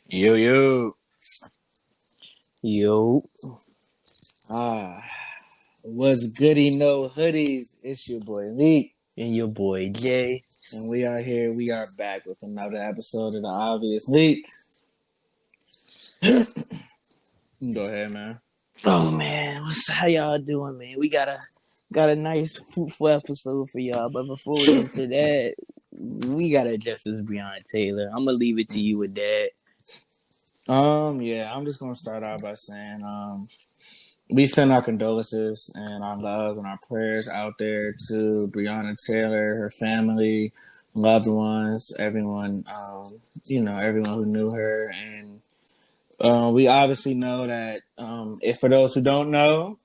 Yo, yo. Yo, Ah, what's goody no hoodies? It's your boy Leak, and your boy Jay. and we are here. We are back with another episode of the Obvious Leak. Go ahead, man. Oh man, how y'all doing, man? We got a nice fruitful episode for y'all, but before we get into that, we gotta address this Breonna Taylor. I'm gonna leave it to you with that. Yeah, I'm just gonna start out by saying, we send our condolences and our love and our prayers out there to Breonna Taylor, her family, loved ones, everyone, everyone who knew her, and we obviously know that, if for those who don't know,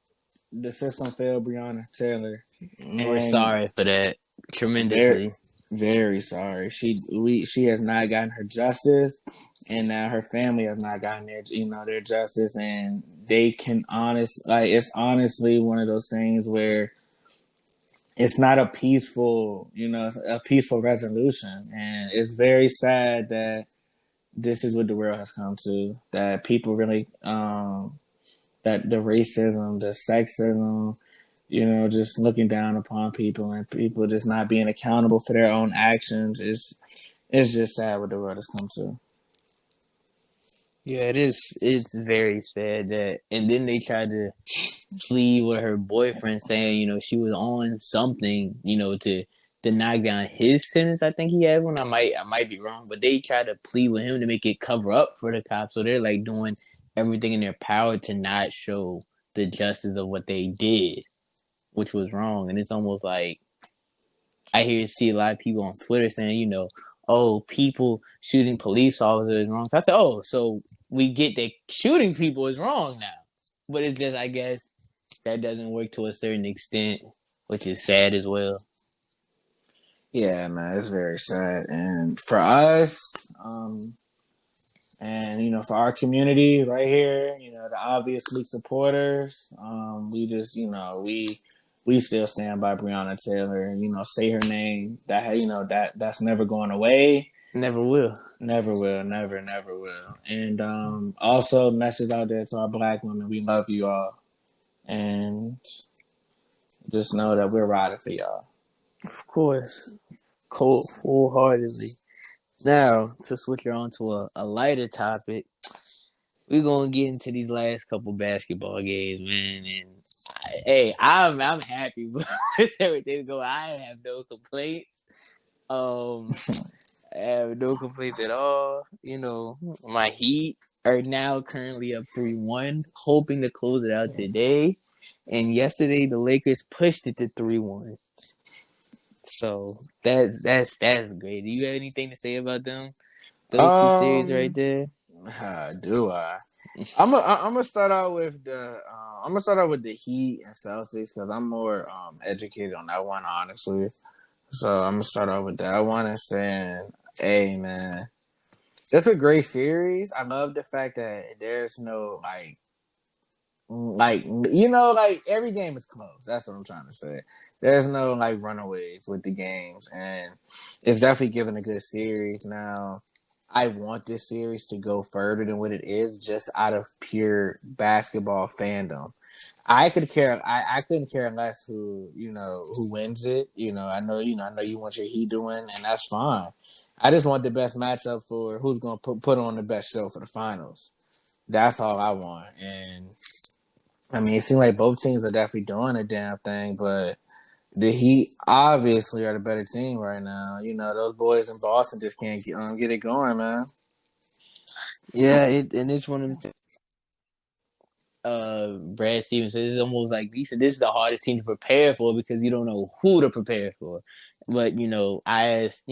the system failed Breonna Taylor, We're and sorry for that very, tremendously. very sorry. She has not gotten her justice, and now her family has not gotten their justice, and they can it's honestly one of those things where it's not a peaceful, it's a peaceful resolution, and it's very sad that this is what the world has come to. That people really, that the racism, the sexism, just looking down upon people and people just not being accountable for their own actions is it's just sad what the world has come to. Yeah, it is. It's very sad that, and then they tried to plead with her boyfriend, saying she was on something, to knock down his sentence. I think he had one. I might be wrong, but they tried to plead with him to make it cover up for the cops. So they're like doing everything in their power to not show the justice of what they did, which was wrong. And it's almost like see a lot of people on Twitter saying, oh, people shooting police officers is wrong. So I said, oh, so we get that shooting people is wrong now. But it's just, I guess, that doesn't work to a certain extent, which is sad as well. Yeah, man, it's very sad. And for us, and for our community right here, the obvious league supporters, we just we still stand by Breonna Taylor. Say her name. That's never going away. Never will. Never will, never will. And also, message out there to our black women: we love you all, and just know that we're riding for y'all. Of course. Cold, full heartedly. Now, to switch her on to a lighter topic, we're gonna get into these last couple basketball games, man. And I'm happy with everything going. I have no complaints. Um, I have no complaints at all. My Heat are now currently up 3-1, hoping to close it out today. And yesterday, the Lakers pushed it to 3-1. So that's great. Do you have anything to say about them? Those two series right Um, there. do I? I'm gonna start out with the Heat and Celtics because I'm more educated on that one, honestly. So I'm gonna start out with that one and saying, hey man, it's a great series. I love the fact that there's no like every game is close. That's what I'm trying to say. There's no like runaways with the games, and it's definitely given a good series. Now, I want this series to go further than what it is, just out of pure basketball fandom. I couldn't care less who wins it. I know you want your Heat to win, and that's fine. I just want the best matchup for who's going to put on the best show for the finals. That's all I want, and I mean, it seems like both teams are definitely doing a damn thing, but the Heat obviously are the better team right now. Those boys in Boston just can't get it going, man. Yeah, and it's one of them. Brad Stevens said it's almost like he said this is the hardest team to prepare for because you don't know who to prepare for. But I asked,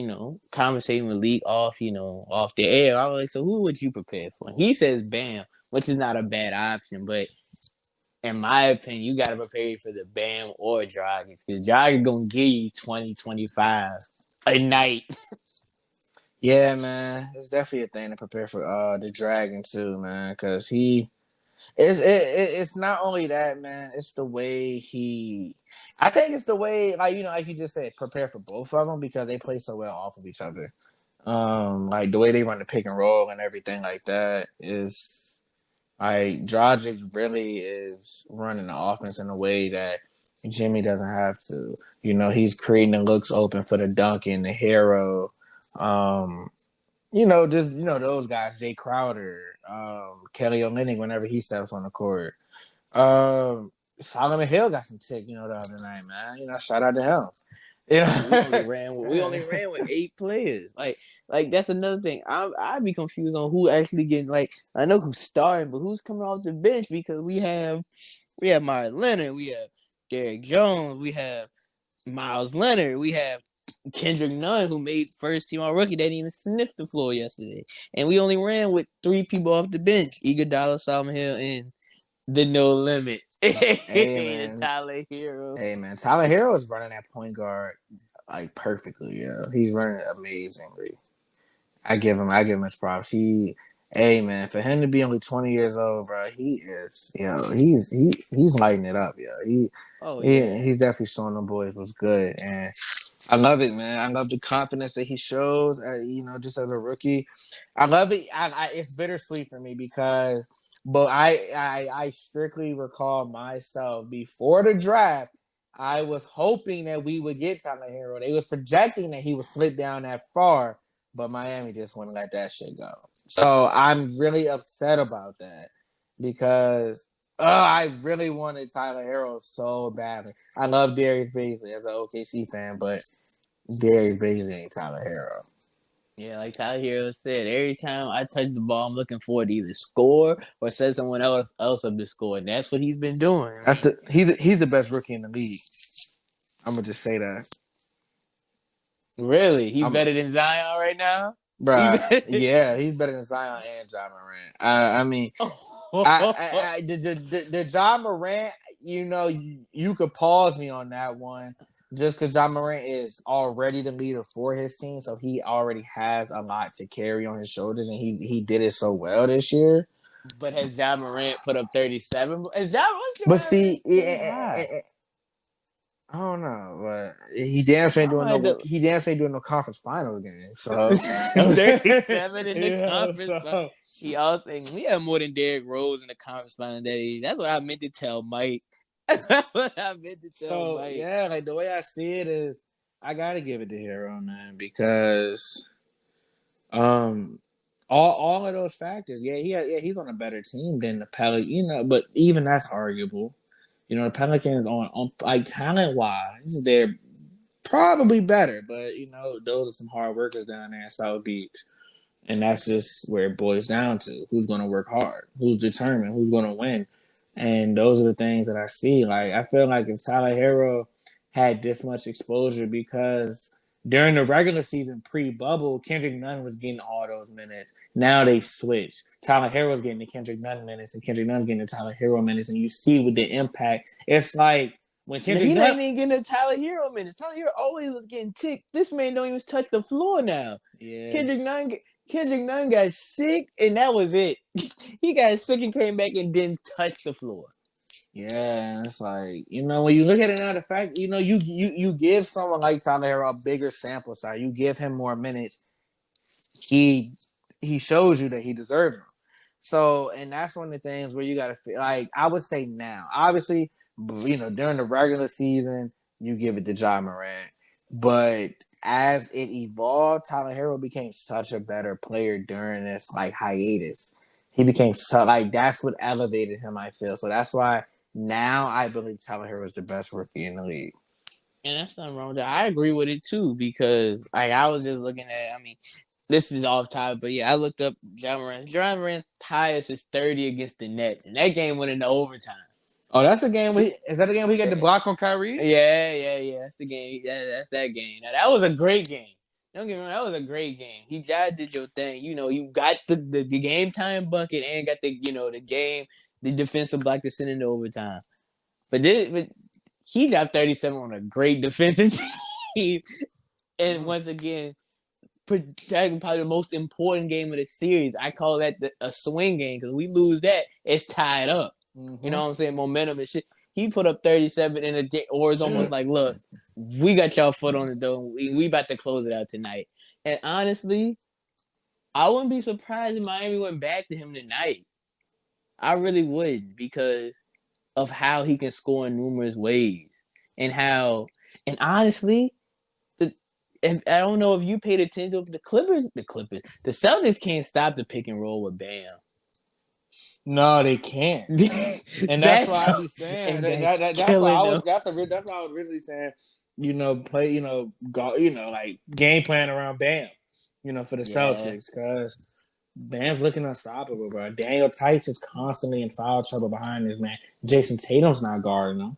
conversating with League off, off the air. I was like, so who would you prepare for? And he says Bam, which is not a bad option, but in my opinion, you got to prepare for the Bam or Dragic because Dragic gonna give you 20, 25 a night. Yeah, man, it's definitely a thing to prepare for the Dragon too, man, because it's not only that, man. It's the way he. I think it's the way like you just said, prepare for both of them because they play so well off of each other. Like the way they run the pick and roll and everything like that is like Dragic really is running the offense in a way that Jimmy doesn't have to. You know, he's creating the looks open for the dunk and the hero. Um, just those guys, Jay Crowder, Kelly Olynyk whenever he steps on the court. Solomon Hill got some tick, the other night, man. Shout out to him. We only ran with 8 players. Like that's another thing. I'd be confused on who actually getting like I know who's starting, but who's coming off the bench because we have Myers Leonard, we have Derrick Jones, we have Miles Leonard, we have Kendrick Nunn, who made first team all rookie, they didn't even sniff the floor yesterday. And we only ran with 3 people off the bench: Iguodala, Solomon Hill, and the No Limit. Hey, man. Tyler Hero. Hey, man. Tyler Hero is running that point guard like perfectly. Yeah, he's running amazingly. I give him his props. Hey, man, for him to be only 20 years old, bro, he's lighting it up, he's definitely showing them boys what's good, and I love it, man. I love the confidence that he shows, just as a rookie. I love it. It's bittersweet for me because, but I strictly recall myself before the draft. I was hoping that we would get Tyler Hero. They was projecting that he would slip down that far, but Miami just wouldn't let that shit go. So I'm really upset about that because I really wanted Tyler Hero so badly. I love Darius Bazley as an OKC fan, but Darius Bazley ain't Tyler Hero. Yeah, like Tyler Hero said, every time I touch the ball, I'm looking for it to either score or set someone else up to score. And that's what he's been doing. He's the best rookie in the league. I'm gonna just say that. Really? He's better than Zion right now? Bruh, yeah, he's better than Zion and Ja Morant. I mean, the Ja Morant, you could pause me on that one just because Ja Morant is already the leader for his team, so he already has a lot to carry on his shoulders, and he did it so well this year. But has Ja Morant put up 37? But see, I don't know, but he damn sure ain't doing no conference finals game. So 37 in the conference finals. He also had more than Derrick Rose in the conference finals that he. That's what I meant to tell Mike. Mike. Yeah, like the way I see it is, I gotta give it to Hero, man, because all of those factors. He's on a better team than the Pelicans, but even that's arguable. The Pelicans on like talent wise, they're probably better, but those are some hard workers down there in South Beach. And that's just where it boils down to who's going to work hard, who's determined, who's going to win. And those are the things that I see. Like, I feel like if Tyler Hero had this much exposure because during the regular season pre-bubble, Kendrick Nunn was getting all those minutes. Now they've switched. Tyler Hero's getting the Kendrick Nunn minutes, and Kendrick Nunn's getting the Tyler Hero minutes. And you see with the impact, it's like when Kendrick Nunn... He's not even getting the Tyler Hero minutes. Tyler Hero always was getting ticked. This man don't even touch the floor now. Yeah. Kendrick Nunn got sick, and that was it. He got sick and came back and didn't touch the floor. Yeah, it's like, when you look at it now, the fact, you give someone like Tyler Hero a bigger sample size, you give him more minutes, he shows you that he deserves them. So, and that's one of the things where you got to feel like, I would say now, obviously, during the regular season, you give it to Ja Morant. But as it evolved, Tyler Hero became such a better player during this like hiatus. He became that's what elevated him, I feel. So that's why now I believe Tyler Hero is the best rookie in the league. And that's nothing wrong with that. I agree with it too, because I was just looking at, this is off topic, but yeah, I looked up Ja Morant. Ja Morant's highest is 30 against the Nets, and that game went into overtime. Oh, that's the game. Is that the game we got the block on Kyrie? Yeah. That's the game. That's that game. Now, that was a great game. Don't get me wrong, that was a great game. He just did your thing. You got the game time bucket and got the game, the defensive block to send into overtime. But he dropped 37 on a great defensive team. And once again, probably the most important game of the series. I call that a swing game, because we lose that, it's tied up. Mm-hmm. You know what I'm saying? Momentum and shit. He put up 37 in or it's almost like, look, we got y'all foot on the door. We about to close it out tonight. And honestly, I wouldn't be surprised if Miami went back to him tonight. I really wouldn't because of how he can score in numerous ways and how, and honestly, and I don't know if you paid attention to the Celtics can't stop the pick and roll with Bam. No, they can't. And that's That's why I be saying and that's that's why killing I them. was that's why I was really saying, play, go, like game plan around Bam, for the Yeah, Celtics, because Bam's looking unstoppable, bro. Daniel Tice is constantly in foul trouble behind this man. Jason Tatum's not guarding him.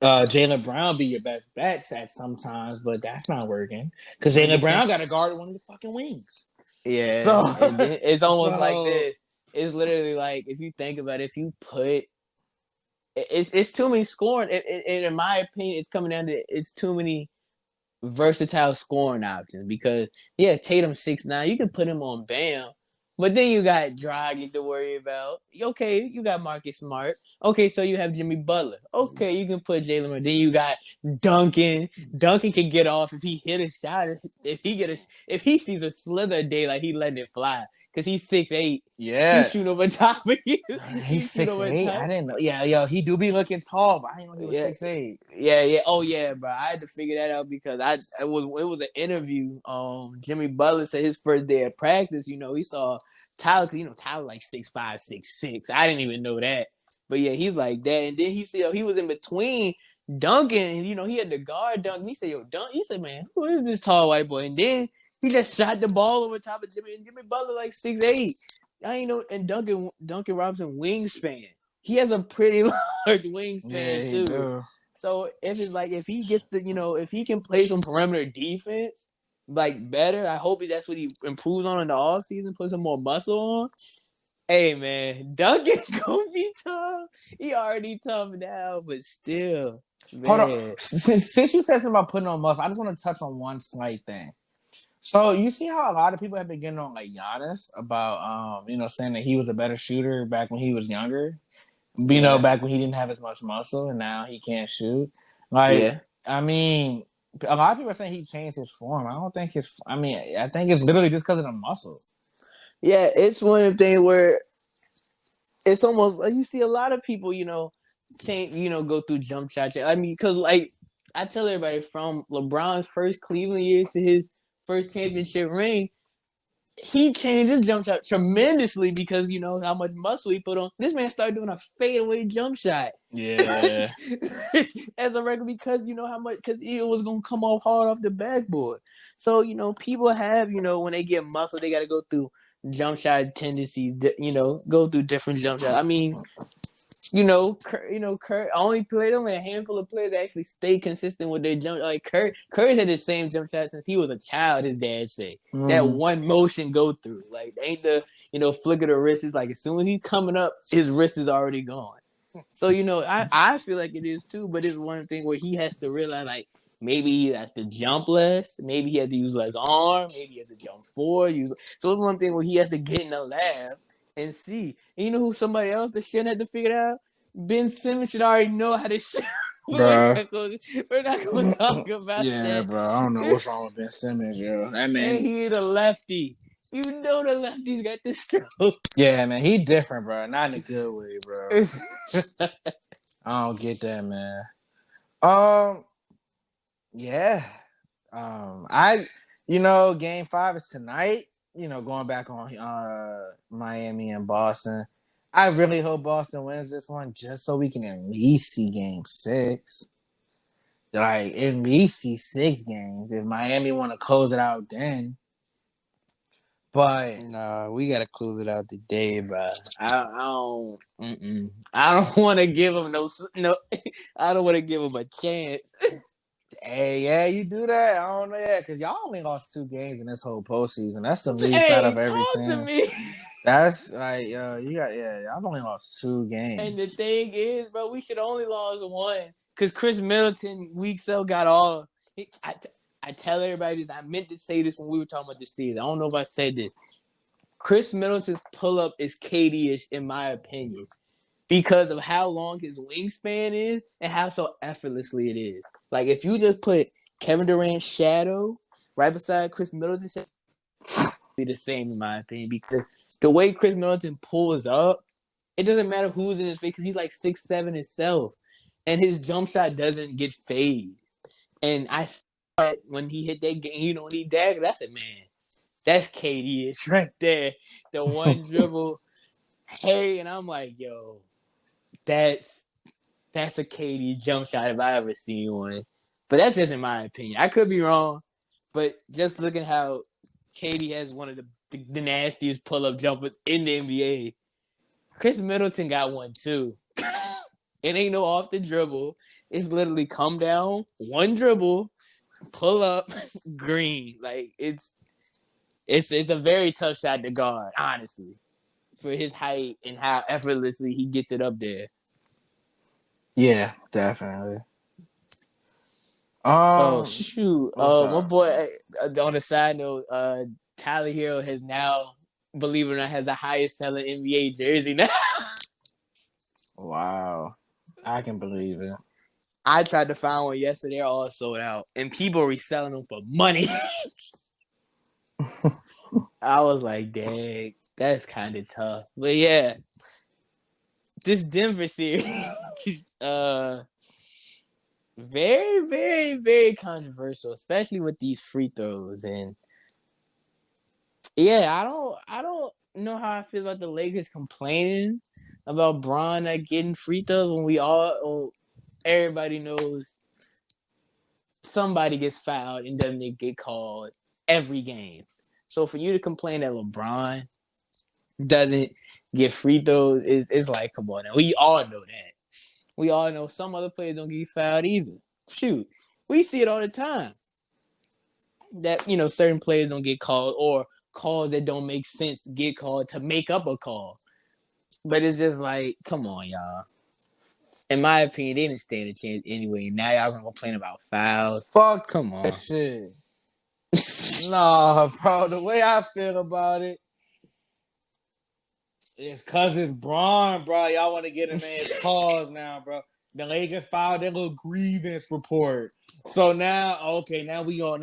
Jaylen Brown be your best bets at sometimes, but that's not working because Jaylen Brown got to guard one of the fucking wings. yeah, So, and then it's almost like so this. It's literally like if you think about it, if you put it's too many scoring. In my opinion, it's coming down to it's too many versatile scoring options because yeah, Tatum 6'9", you can put him on Bam, but then you got Dragic to worry about. Okay, you got Marcus Smart. Okay, so you have Jimmy Butler. Okay, you can put Jalen. Then you got Duncan. Duncan can get off if he hit a shot. If he sees a slither of daylight, he letting it fly because he's 6'8". yeah, He's shooting over top of you. he's He's shooting over 6'8". I top. didn't know. Yeah, yo, he do be looking tall, but I didn't know he was Yeah, 6'8". yeah. Oh yeah, bro. I had to figure that out because it was an interview. Jimmy Butler said his first day of practice, he saw Tyler. Tyler like 6'5", 6'6". I didn't even know that, but yeah, he's like that. And then he was in between Duncan, and he had the guard Duncan. He said, "Yo, Dunk." He said, "Man, who is this tall white boy?" And then he just shot the ball over top of Jimmy, and Jimmy Butler like 6'8". I ain't know, and Duncan Robinson wingspan. He has a pretty large Yeah, wingspan he too. do. So if he gets to, if he can play some perimeter defense like better, I hope that's what he improves on in the offseason, put some more muscle on. Hey man, Duncan gonna be tough. He already tough now, but still, Hold on. man. Since you said something about putting on muscle, I just want to touch on one slight thing. So you see how a lot of people have been getting on like Giannis about saying that he was a better shooter back when he was younger. Yeah, Back when he didn't have as much muscle and now he can't shoot. Like, yeah, I mean, a lot of people are saying he changed his form. I don't think I think it's literally just because of the muscle. yeah. It's one of the things where it's almost like you see a lot of people, change, go through jump shots. I mean, because like I tell everybody from LeBron's first Cleveland years to his first championship ring, he changed his jump shot tremendously because how much muscle he put on. This man started doing a fadeaway jump shot. Yeah. As a regular because how much because it was gonna come off hard off the backboard. So people have when they get muscle, they got to go through jump shot tendencies. Go through different jump shots. I mean, Kurt only a handful of players that actually stay consistent with their jump. Like Curry had the same jump shot since he was a child. His dad said that one motion go through. Like ain't the flick of the wrist is like as soon as he's coming up, his wrist is already gone. So I feel like it is too, but it's one thing where he has to realize like maybe he has to jump less, maybe he has to use less arm, maybe he has to jump forward. So it's one thing where he has to get in the lab and see. And you know who somebody else that shouldn't have to figure it out? Ben Simmons should already know how to shoot. Bro. We're not going to talk about Yeah, that. bro. I don't know what's wrong with Ben Simmons, yo. That man. And he the lefty. You know the lefty's got this stroke. Yeah, man. He different, bro. Not in a good way, bro. I don't get that, man. Yeah. Game 5 is tonight. Going back on Miami and Boston. I really hope Boston wins this one just so we can at least see game 6. Like, at least see 6 games. If Miami want to close it out then. But no, we gotta close it out today, bro. I don't want to give him no. I don't want to give him a chance. hey, yeah, you do that. I don't know, yeah, because y'all only lost 2 games in this whole postseason. That's the least out of every talk to team. me. That's like, y'all only lost 2 games. And the thing is, bro, we should only lost 1 because Chris Middleton weeks ago got all. I tell everybody this. I meant to say this when we were talking about the season. I don't know if I said this. Chris Middleton's pull up is KD-ish in my opinion because of how long his wingspan is and how so effortlessly it is. Like if you just put Kevin Durant's shadow right beside Chris Middleton, should be the same in my opinion because the way Chris Middleton pulls up, it doesn't matter who's in his face because he's like 6'7" himself, and his jump shot doesn't get fade. And I saw it when he hit that game, when he dagged, I said, man, that's KD is right there. The one dribble, hey, and I'm like, yo, that's a KD jump shot if I ever seen one. But that's just in my opinion. I could be wrong, but just looking how KD has one of the nastiest pull-up jumpers in the NBA. Chris Middleton got one too. It ain't no off the dribble. It's literally come down, one dribble, pull up, green. Like it's a very tough shot to guard, honestly, for his height and how effortlessly he gets it up there. Yeah, definitely. Oh shoot! What's My up? boy. On a side note, Tyler Hero has now, believe it or not, has the highest selling NBA jersey now. Wow, I can believe it. I tried to find one yesterday, all sold out, and people are reselling them for money. I was like, dang, that's kind of tough. But yeah, this Denver series, very, very, very controversial, especially with these free throws. And yeah, I don't know how I feel about the Lakers complaining about Bron not getting free throws when everybody knows somebody gets fouled and doesn't get called every game. So for you to complain that LeBron doesn't get free throws is like, come on now. We all know that. We all know some other players don't get fouled either. Shoot, we see it all the time. That certain players don't get called or calls that don't make sense get called to make up a call. But it's just like, come on, y'all. In my opinion, they didn't stand a chance anyway. Now y'all gonna complain about fouls. Fuck, come on. that shit. Nah, bro. The way I feel about it is because it's Braun, bro. Y'all want to get him in his cause now, bro. The Lakers filed their little grievance report. So now, okay, now we on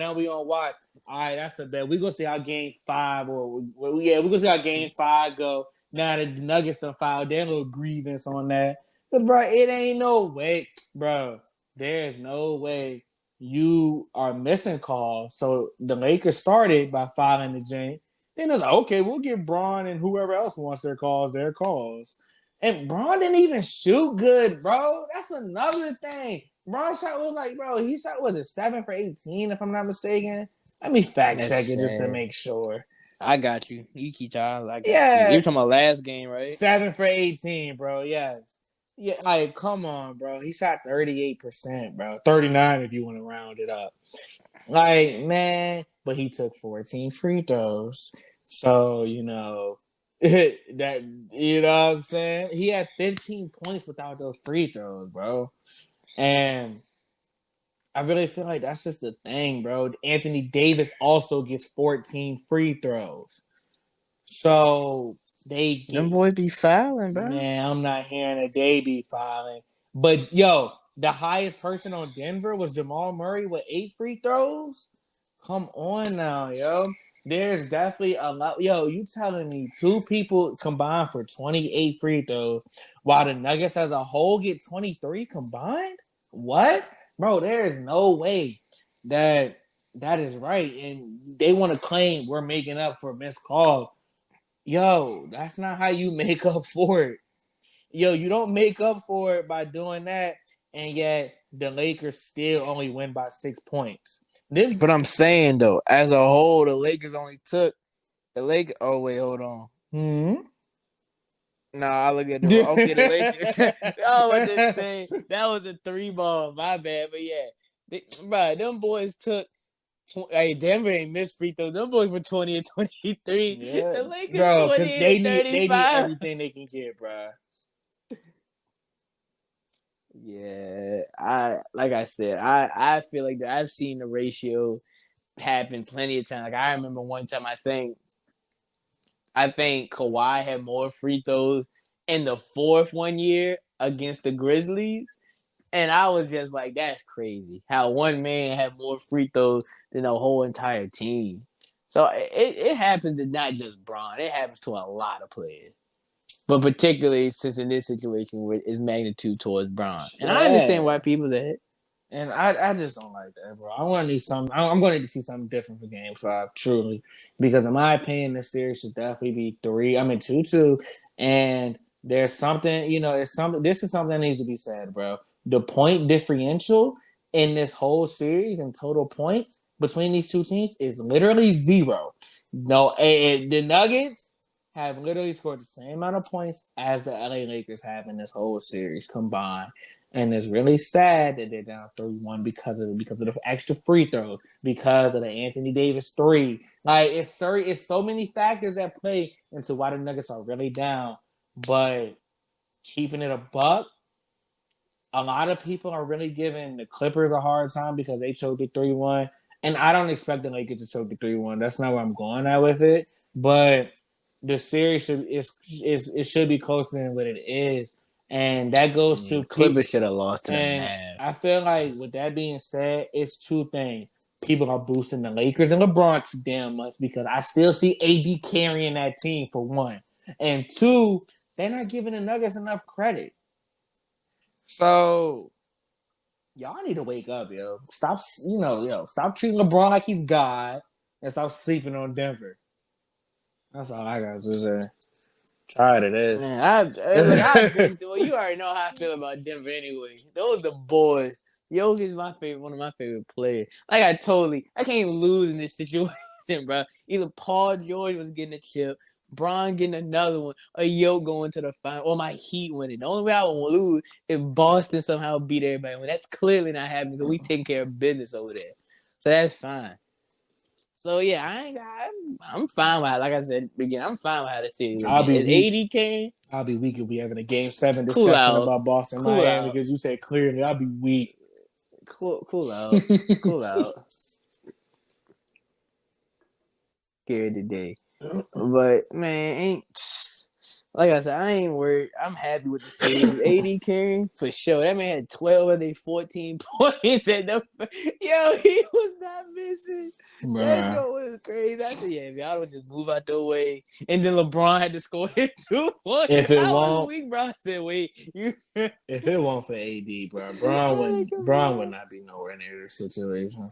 watch. All right, that's a bet. We gonna see how Game 5 we gonna see how Game 5 go. Now the Nuggets done filed their little grievance on that. But bro, it ain't no way, bro. There's no way you are missing calls. So the Lakers started by filing the Jane. Then it's like, okay, we'll give Braun and whoever else wants their calls. And Braun didn't even shoot good, bro. That's another thing. Braun shot was like, bro, he shot, was it 7 for 18, if I'm not mistaken? Let me fact check it just to make sure. I got you. You keep talking. I got you. Yeah. You're talking about last game, right? 7 for 18, bro. Yes. Yeah, like, come on, bro. He shot 38%, bro. 39 if you want to round it up. Like, man, but he took 14 free throws. So, that, you know what I'm saying? He had 15 points without those free throws, bro. And I really feel like that's just the thing, bro. Anthony Davis also gets 14 free throws. So them boys be fouling, bro. Man, I'm not hearing that they be fouling. But yo, the highest person on Denver was Jamal Murray with 8 free throws. Come on now, yo. There's definitely a lot. Yo, you telling me 2 people combined for 28 free throws while the Nuggets as a whole get 23 combined? What? Bro, there is no way that is right. And they want to claim we're making up for missed calls. Yo, that's not how you make up for it. Yo, you don't make up for it by doing that, and yet the Lakers still only win by 6 points. But I'm saying though, as a whole, the Lakers only took the Lakers. Oh wait, hold on. Nah, I look at the okay. The Lakers. I was just saying that was a 3-ball. My bad, but yeah, bro, them boys took. Hey, Denver ain't missed free throws. Them boys for 20 and 23. Yeah. The Lakers bro, 20 they and need 35. everything they can get, bro. Yeah, I said, I feel like I've seen the ratio happen plenty of times. Like I remember one time I think Kawhi had more free throws in the 4th one year against the Grizzlies And I was just like, that's crazy. How one man had more free throws than the whole entire team. So it happens to not just Bron. It happens to a lot of players. But particularly since in this situation where it's magnitude towards Bron. And I understand why Yeah. people that. And I just don't like that, bro. I want to need some. I'm going to need to see something different for Game 5, truly, because in my opinion, this series should definitely be 3. I mean 2-2, and there's something. It's something. This is something that needs to be said, bro. The point differential in this whole series and total points between these two teams is literally 0. No, the Nuggets have literally scored the same amount of points as the LA Lakers have in this whole series combined. And it's really sad that they're down 3-1 because of the extra free throws, because of the Anthony Davis 3. Like it's so many factors that play into why the Nuggets are really down. But keeping it a buck, a lot of people are really giving the Clippers a hard time because they choked it 3-1. And I don't expect the Lakers to choke the 3-1. That's not where I'm going at with it. But the series should be closer than what it is. And that goes to Clippers should have lost to them in and half. I feel like with that being said, it's two things. People are boosting the Lakers and LeBron too damn much because I still see AD carrying that team for one. And two, they're not giving the Nuggets enough credit. So y'all need to wake up, yo. Stop treating LeBron like he's God and stop sleeping on Denver. That's all I got to say. Tired of this. Man, I've been through. You already know how I feel about Denver anyway. Those the boys. Jokic is one of my favorite players. Like I can't lose in this situation, bro. Either Paul George was getting a chip, Bron getting another one, or Yo going to the final, or my Heat winning. The only way I would lose if Boston somehow beat everybody. Well, that's clearly not happening because we taking care of business over there. So that's fine. So yeah, I'm fine with it. Like I said again, I'm fine with how the series I'll again. be Is weak. 80 came? I'll be weak if we having a Game 7 Cool discussion out. about Boston, Cool Miami out. because you said clearly. I'll be weak. Cool out. Cool out. Scared today. But man, ain't like I said, I ain't worried. I'm happy with the series. 80 came for sure. That man had 12 of their 14 points at the yo, he was not missing. That Bruh. joke was crazy. I said, yeah, if y'all would just move out the way. And then LeBron had to score his 2 points. If it I was won't, weak, bro. I said, wait, you if it won't for AD, bro, Bron would not be nowhere near this situation.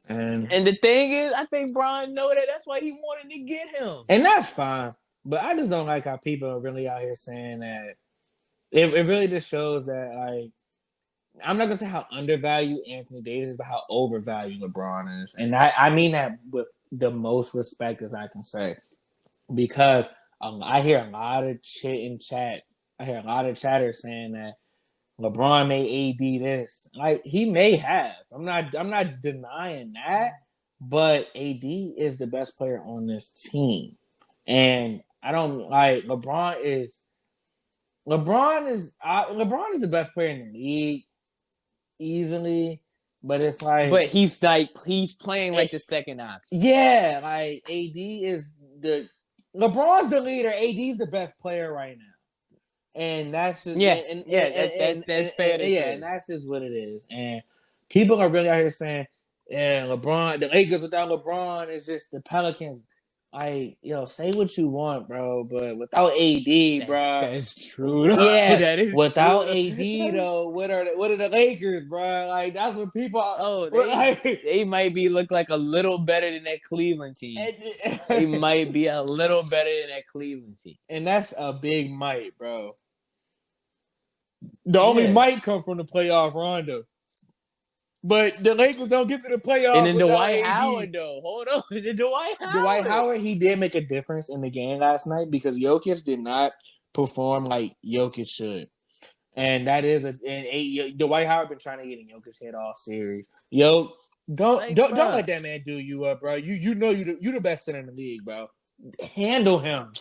And the thing is, I think Bron know that. That's why he wanted to get him. and that's fine. But I just don't like how people are really out here saying that. It really just shows that, like, I'm not gonna say how undervalued Anthony Davis is, but how overvalued LeBron is. And I mean that with the most respect as I can say. Because I hear a lot of chit in chat. I hear a lot of chatters saying that LeBron made AD this. Like he may have. I'm not denying that, but AD is the best player on this team. And I don't like LeBron is the best player in the league easily, but it's like But he's playing like the second option. yeah, like AD is LeBron's the leader, AD's the best player right now. And that's just, that's fair to say. Yeah, and that's just what it is. And people are really out here saying, "Yeah, LeBron, the Lakers without LeBron is just the Pelicans." Like, say what you want, bro, but without AD, bro, that's true. Yeah, that is without true. AD though, what are the Lakers, bro? Like that's what people. They might be look like a little better than that Cleveland team. They might be a little better than that Cleveland team, and that's a big might, bro. The only might come from the playoff Rondo. But the Lakers don't get to the playoffs. And then Dwight Howard, though. Hold on. Dwight Howard, he did make a difference in the game last night because Jokic did not perform like Jokic should. And that is Dwight Howard been trying to get in Jokic's head all series. Don't let that man do you up, bro. You know you the best center in the league, bro. Handle him.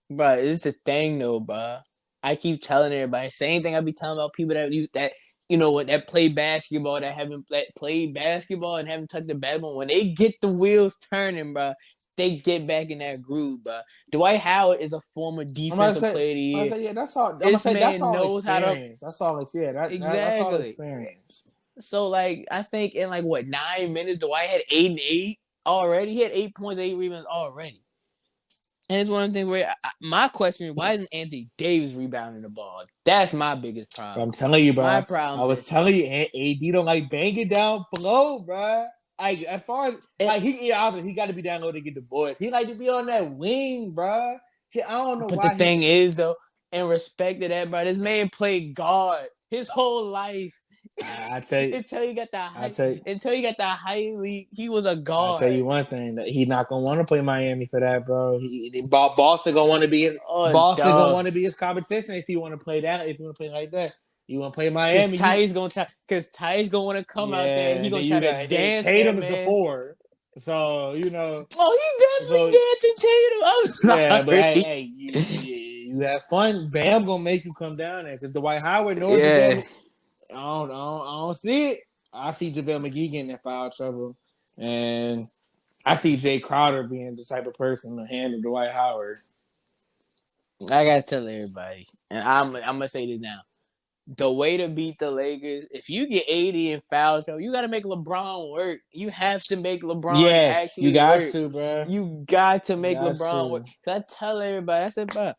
Bro, it's the thing though, bro. I keep telling everybody, same thing I be telling about people that play basketball, that haven't played basketball and haven't touched the basketball. When they get the wheels turning, bro, they get back in that groove. But Dwight Howard is a former I'm gonna defensive say, player of the I'm gonna year. say, yeah, that's all. I'm gonna This say that's man all knows how to experience. That's all. Yeah, that's all exactly. experience. So like I think in like what 9 minutes, Dwight had 8 and 8 already. He had 8 points, 8 rebounds already. And it's one of the things where my question is, why isn't Anthony Davis rebounding the ball? That's my biggest problem. I'm telling you, My bro. problem I was is telling you, AD don't like bang it down below, bro. Like as far as it, like he got to be down low to get the boys. He like to be on that wing, bro. I don't know but the why he. thing is though, in respect to that, bro, this man played guard his whole life. I say, until he got the I high say, until he got the high league, he was a I tell guard. you one thing that he not gonna want to play Miami for that, bro. Boston gonna want to be Oh Boston gonna duh. want to be his competition if you want to play that. If you want to play like that, you want to play Cause Miami. Ty's gonna try. Cause Ty's gonna want to come out there. Yeah, He and then gonna you try to got then dance that Tatum is the man. 4. So Oh, he so definitely dancing Tatum. yeah, I'm but sorry. hey, you have fun. Bam gonna make you come down there because Dwight Howard knows Yeah, JaVale. I don't see it. I see JaVale McGee getting in foul trouble, and I see Jay Crowder being the type of person to handle Dwight Howard. I gotta tell everybody, and I'm gonna say this now. The way to beat the Lakers, if you get 80 in foul trouble, you gotta make LeBron work. You have to make LeBron Yeah, you actually got work. to, bro. You got to You make got LeBron work. to. Cause I tell everybody, I said, bro,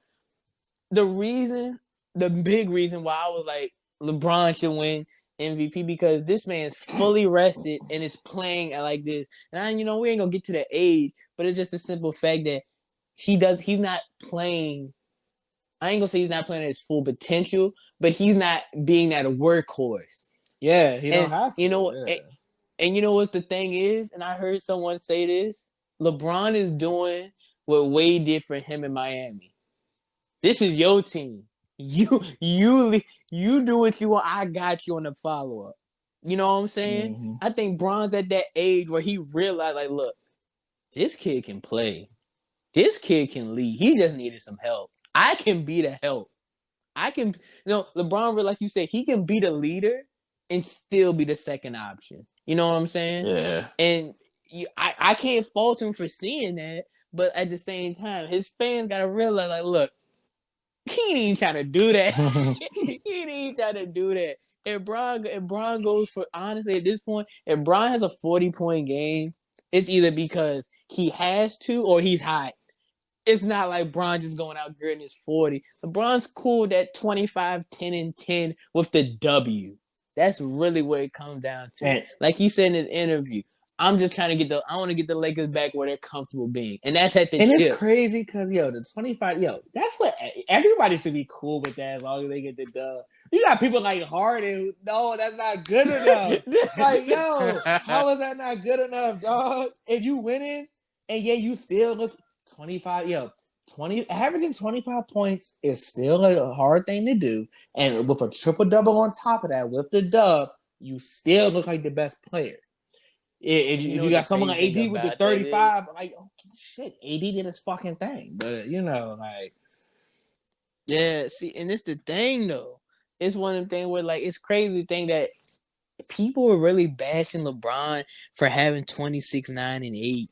the reason, the big reason why I was like LeBron should win MVP because this man's fully rested and is playing at like this. And we ain't gonna get to the age, but it's just a simple fact that he's not playing. I ain't gonna say he's not playing at his full potential, but he's not being that workhorse. Yeah, he don't And have you to. know, Yeah. and you know what the thing is, and I heard someone say this: LeBron is doing what Wade did for him in Miami. This is your team. You do what you want. I got you on the follow up. You know what I'm saying? Mm-hmm. I think Bron's at that age where he realized, like, look, this kid can play. This kid can lead. He just needed some help. I can be the help. I can, LeBron, like you said, he can be the leader and still be the second option. You know what I'm saying? Yeah. And I can't fault him for seeing that, but at the same time, his fans gotta realize, like, look, he ain't trying to do that. He ain't trying to do that. If Bron goes for honestly at this point, if Bron has a 40-point game, it's either because he has to or he's hot. It's not like Bron just going out gritting his 40. LeBron's cool with that 25, 10, and 10 with the W. That's really what it comes down to. And Like he said in his interview, I want to get the Lakers back where they're comfortable being. And that's at the And it's chip. crazy because the 25, that's what everybody should be cool with that as long as they get the dub. You got people like Harden who, no, that's not good enough. Like, how is that not good enough, dog? If you winning and you still look 25, 20 averaging 25 points is still a hard thing to do. And with a triple double on top of that, with the dub, you still look like the best player. If you got someone like AD with the 35, like, oh shit, AD did his fucking thing. But like, yeah, see, and it's the thing though. It's one of them things where like it's crazy thing that people are really bashing LeBron for having 26, 9, and 8.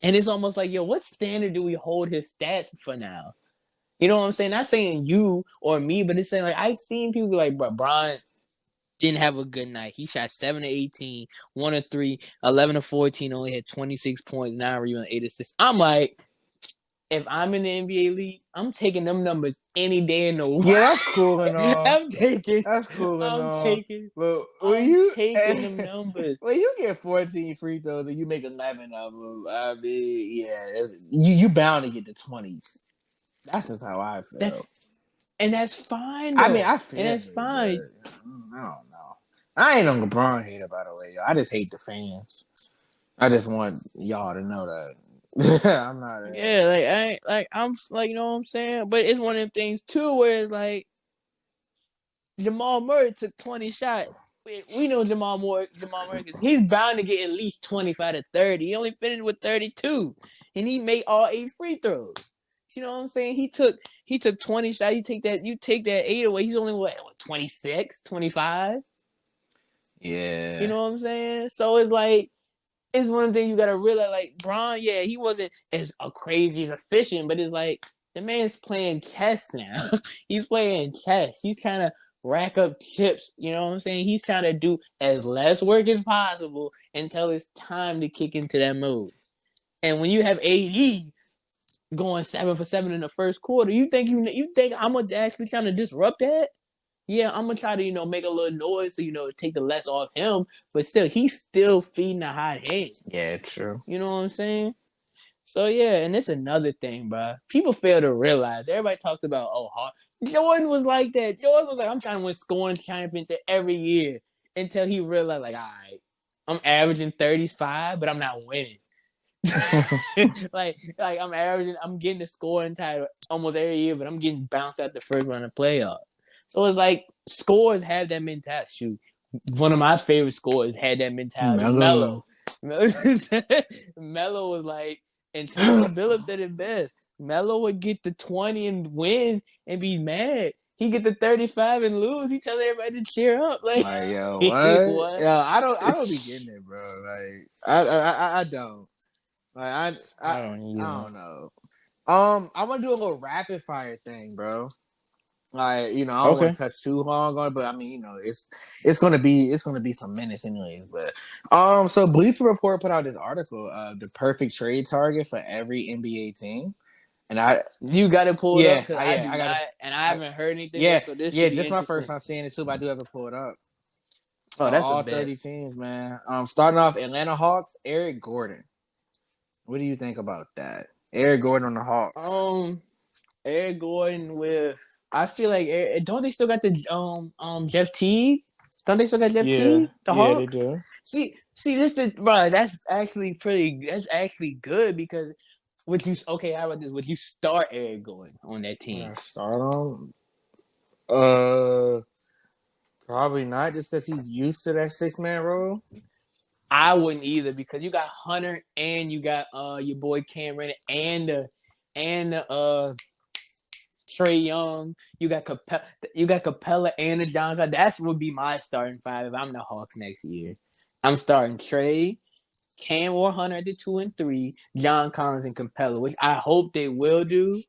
And it's almost like, yo, what standard do we hold his stats for now? You know what I'm saying? Not saying you or me, but it's saying like I've seen people like, bro, Bron didn't have a good night. He shot 7 to 18, 1 to 3, 11 to 14, only had 26 points, 9 rebounds, 8 assists. I'm like, if I'm in the NBA league, I'm taking them numbers any day in the week. Yeah, that's cool and all. That's cool and all. But I'm taking them numbers. When you get 14 free throws and you make 11 of them, I mean, you bound to get the 20s. That's just how I feel. And that's fine, though. I mean, I feel and that's fine. I don't know. I ain't a LeBron hater, by the way, yo. I just hate the fans. I just want y'all to know that. I'm not. Yeah, I'm like, you know what I'm saying? But it's one of them things too, where it's like Jamal Murray took 20 shots. We know Jamal Murray, he's bound to get at least 25 to 30. He only finished with 32, and he made all 8 free throws. You know what I'm saying? He took 20 shots. You take that 8 away. He's only what 26, 25. Yeah. You know what I'm saying? So it's like it's one thing you gotta realize. Like Bron, yeah, he wasn't as crazy as efficient, but it's like the man's playing chess now. He's playing chess. He's trying to rack up chips. You know what I'm saying? He's trying to do as less work as possible until it's time to kick into that mode. And when you have AD going 7 for 7 in the first quarter, you think I'm actually trying to disrupt that? Yeah, I'm gonna try to make a little noise so take the less off him, but still he's still feeding the hot hand. Yeah, true. You know what I'm saying? So yeah, and it's another thing, bro. People fail to realize. Everybody talks about Jordan was like that. Jordan was like, I'm trying to win scoring championship every year until he realized, like, all right, I'm averaging 35, but I'm not winning. like I'm getting the scoring title almost every year, but I'm getting bounced out the first round of playoff. So it's like scores have that mentality. Shoot, one of my favorite scores had that mentality. Melo. Melo was like, and Chauncey Billups at his best. Melo would get the 20 and win and be mad. He get the 35 and lose. He tells everybody to cheer up. Like yo, what? what? Yo, I don't be getting it, bro. Like I don't. Like I don't either. I don't know. I want to do a little rapid fire thing, bro. Like, I don't want to touch too long on it, but I mean, it's gonna be some minutes anyways. But so Bleacher Report put out this article, the perfect trade target for every NBA team. And you got it pulled up because I haven't heard anything. Yeah, so this this is my first time seeing it too, but I do have it pulled up. Oh, that's all 30 teams, man. Starting off Atlanta Hawks, Eric Gordon. What do you think about that? Eric Gordon on the Hawks. Eric Gordon with. I feel like don't they still got the Jeff Teague? Don't they still got Jeff Teague? The Hawks? They do. See bro. That's actually good because how about this? Would you start Eric Gordon on that team? Start on? Probably not, just because he's used to that 6-man role. I wouldn't either because you got Hunter and you got your boy Cameron and the Trae Young. You got Capella and the John. That would be my starting five if I'm the Hawks next year. I'm starting Trae, Cam or Hunter at the 2 and 3, John Collins and Capella, which I hope they will do.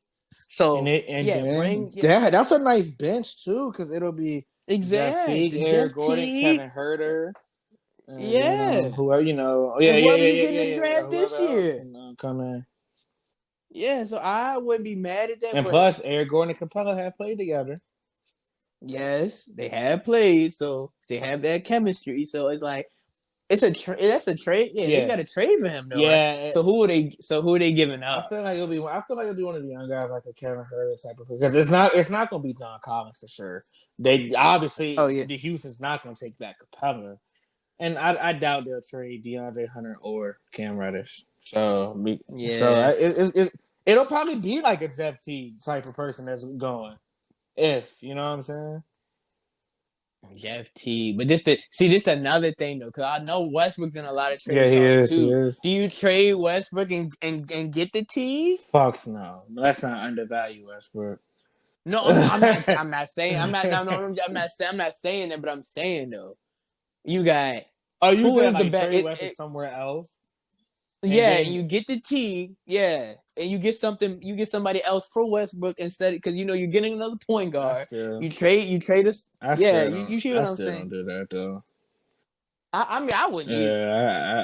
So that's a nice bench too, because it'll be exactly Eric Gordon, Kevin Huerter. Whoever you get draft this year. Come in. Yeah, so I wouldn't be mad at that. And plus, Eric Gordon and Capella have played together. Yes, they have played, so they have that chemistry. So it's like that's a trade. Yeah, they got a trade for him though. Yeah. Right? So who are they giving up? I feel like it'll be one of the young guys, like a Kevin Huerter type of, because it's not gonna be John Collins for sure. They obviously the Houston's not gonna take back Capella. And I doubt they'll trade DeAndre Hunter or Cam Reddish. So it'll probably be like a Jeff Teague type of person that's going. If you know what I'm saying. Jeff Teague, but this another thing though, because I know Westbrook's in a lot of trades. Yeah, he is. Do you trade Westbrook and get the Teague? Fucks no. Let's not undervalue Westbrook. No, I'm not saying. I'm not saying that, but I'm saying though. You got who is the best somewhere else? And you get the T, and you get somebody else for Westbrook instead, because you're getting another point guard. You trade us. You see what I'm saying? Don't do that though. I mean, I wouldn't.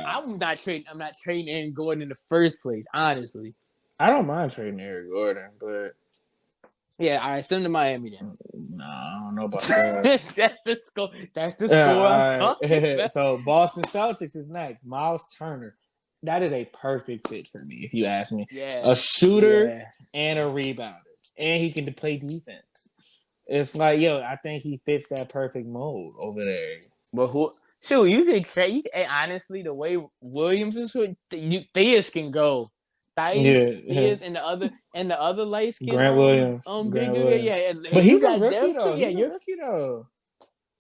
I'm not trading Aaron Gordon in the first place. Honestly, I don't mind trading Aaron Gordon, but. Yeah, all right, send him to Miami then. No, I don't know about that. That's the score. I'm talking about. So Boston Celtics is next. Miles Turner. That is a perfect fit for me, if you ask me. Yeah. A shooter and a rebounder. And he can play defense. It's like, I think he fits that perfect mold over there. But you can trade. Honestly, the way Williams is, Theus can go. Theus and the other light skin Grant Williams. But he's a rookie though. He's a rookie though.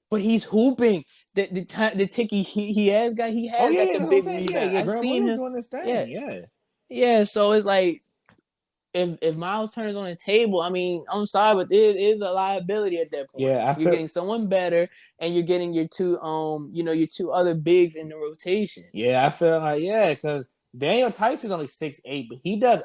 But he's hooping. The ticky he has got the big rebound. Grant Williams doing this thing. Yeah. So it's like if Miles turns on the table, I mean, I'm sorry, but there is a liability at that point. Yeah, I You're feel. getting someone better, and you're getting your two your two other bigs in the rotation. Yeah, I feel like because Daniel Tyson's only 6'8", but he does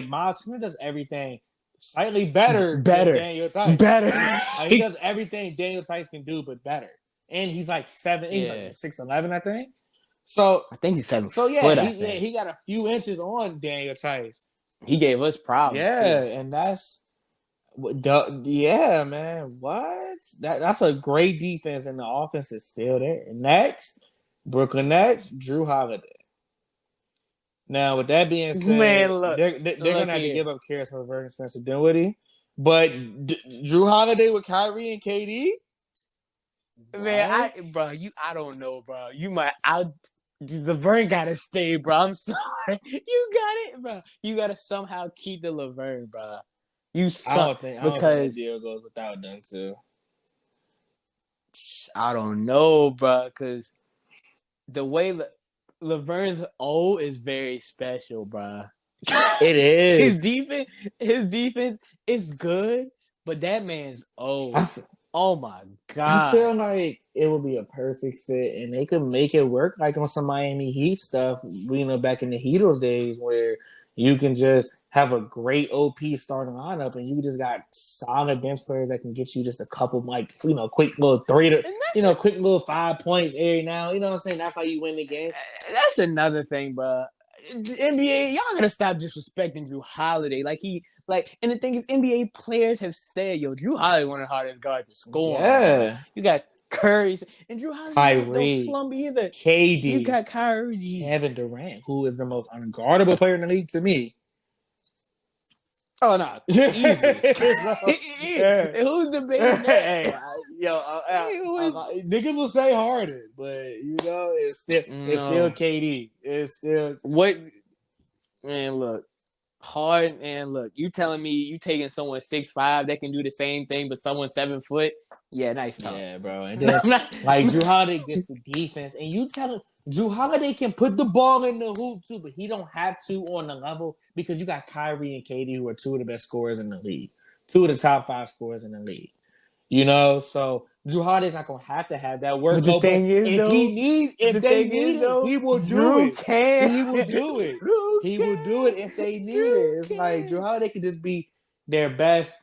Miles Turner does everything slightly better than Better, Daniel Tyson. better. Like, he does everything Daniel Tyson can do, but better. And he's like 7. He's like Yeah, 6'11", I think. So I think he's 7 foot. yeah, I think he got a few inches on Daniel Tyson. he gave us problems Yeah, too. and yeah, man. What? That's a great defense, and the offense is still there. Next, Brooklyn Nets, Drew Holiday. Now, with that being said, Man, look, they're gonna have to give up Karis LeVert and Spencer Dinwiddie, but Drew Holiday with Kyrie and KD. man, I don't know, bro. The Laverne gotta stay, bro. I'm sorry. You got it, bro. You gotta somehow keep the Laverne, bro. You suck I don't think because that deal goes without them too. I don't know, bro. Because the way Laverne's old is very special, bro. It is. His defense is good, but that man's old. Oh my god! I feel like it would be a perfect fit, and they could make it work, like on some Miami Heat stuff. Back in the Heatles days, where you can just have a great OP starting lineup, and you just got solid bench players that can get you just a couple, quick little quick little 5 points every now. You know what I'm saying? That's how you win the game. That's another thing, bro. NBA, y'all gotta stop disrespecting Drew Holiday. And the thing is, NBA players have said, "Yo, Drew Holiday one of the hardest guards to score." Yeah, you got Curry and Drew Holiday don't slump either. KD, you got Kyrie, Kevin Durant, who is the most unguardable player in the league to me. Oh no, easy. Yeah. Who's the biggest? Hey, niggas will say Harden, but it's still KD. It's still what? Man, look. Hard and look, you telling me you taking someone 6'5" that can do the same thing, but someone 7 foot? Yeah, nice talk. Yeah, bro. And then, Drew Holiday gets the defense, and you tell him Drew Holiday can put the ball in the hoop too, but he don't have to on the level because you got Kyrie and KD, who are two of the best scorers in the league, two of the top 5 scorers in the league. So Drew Holiday's not gonna have to have that work. But the thing is, if they need it, he will do it. He will do it. He will do it if they need it. It's like Drew Holiday could just be their best,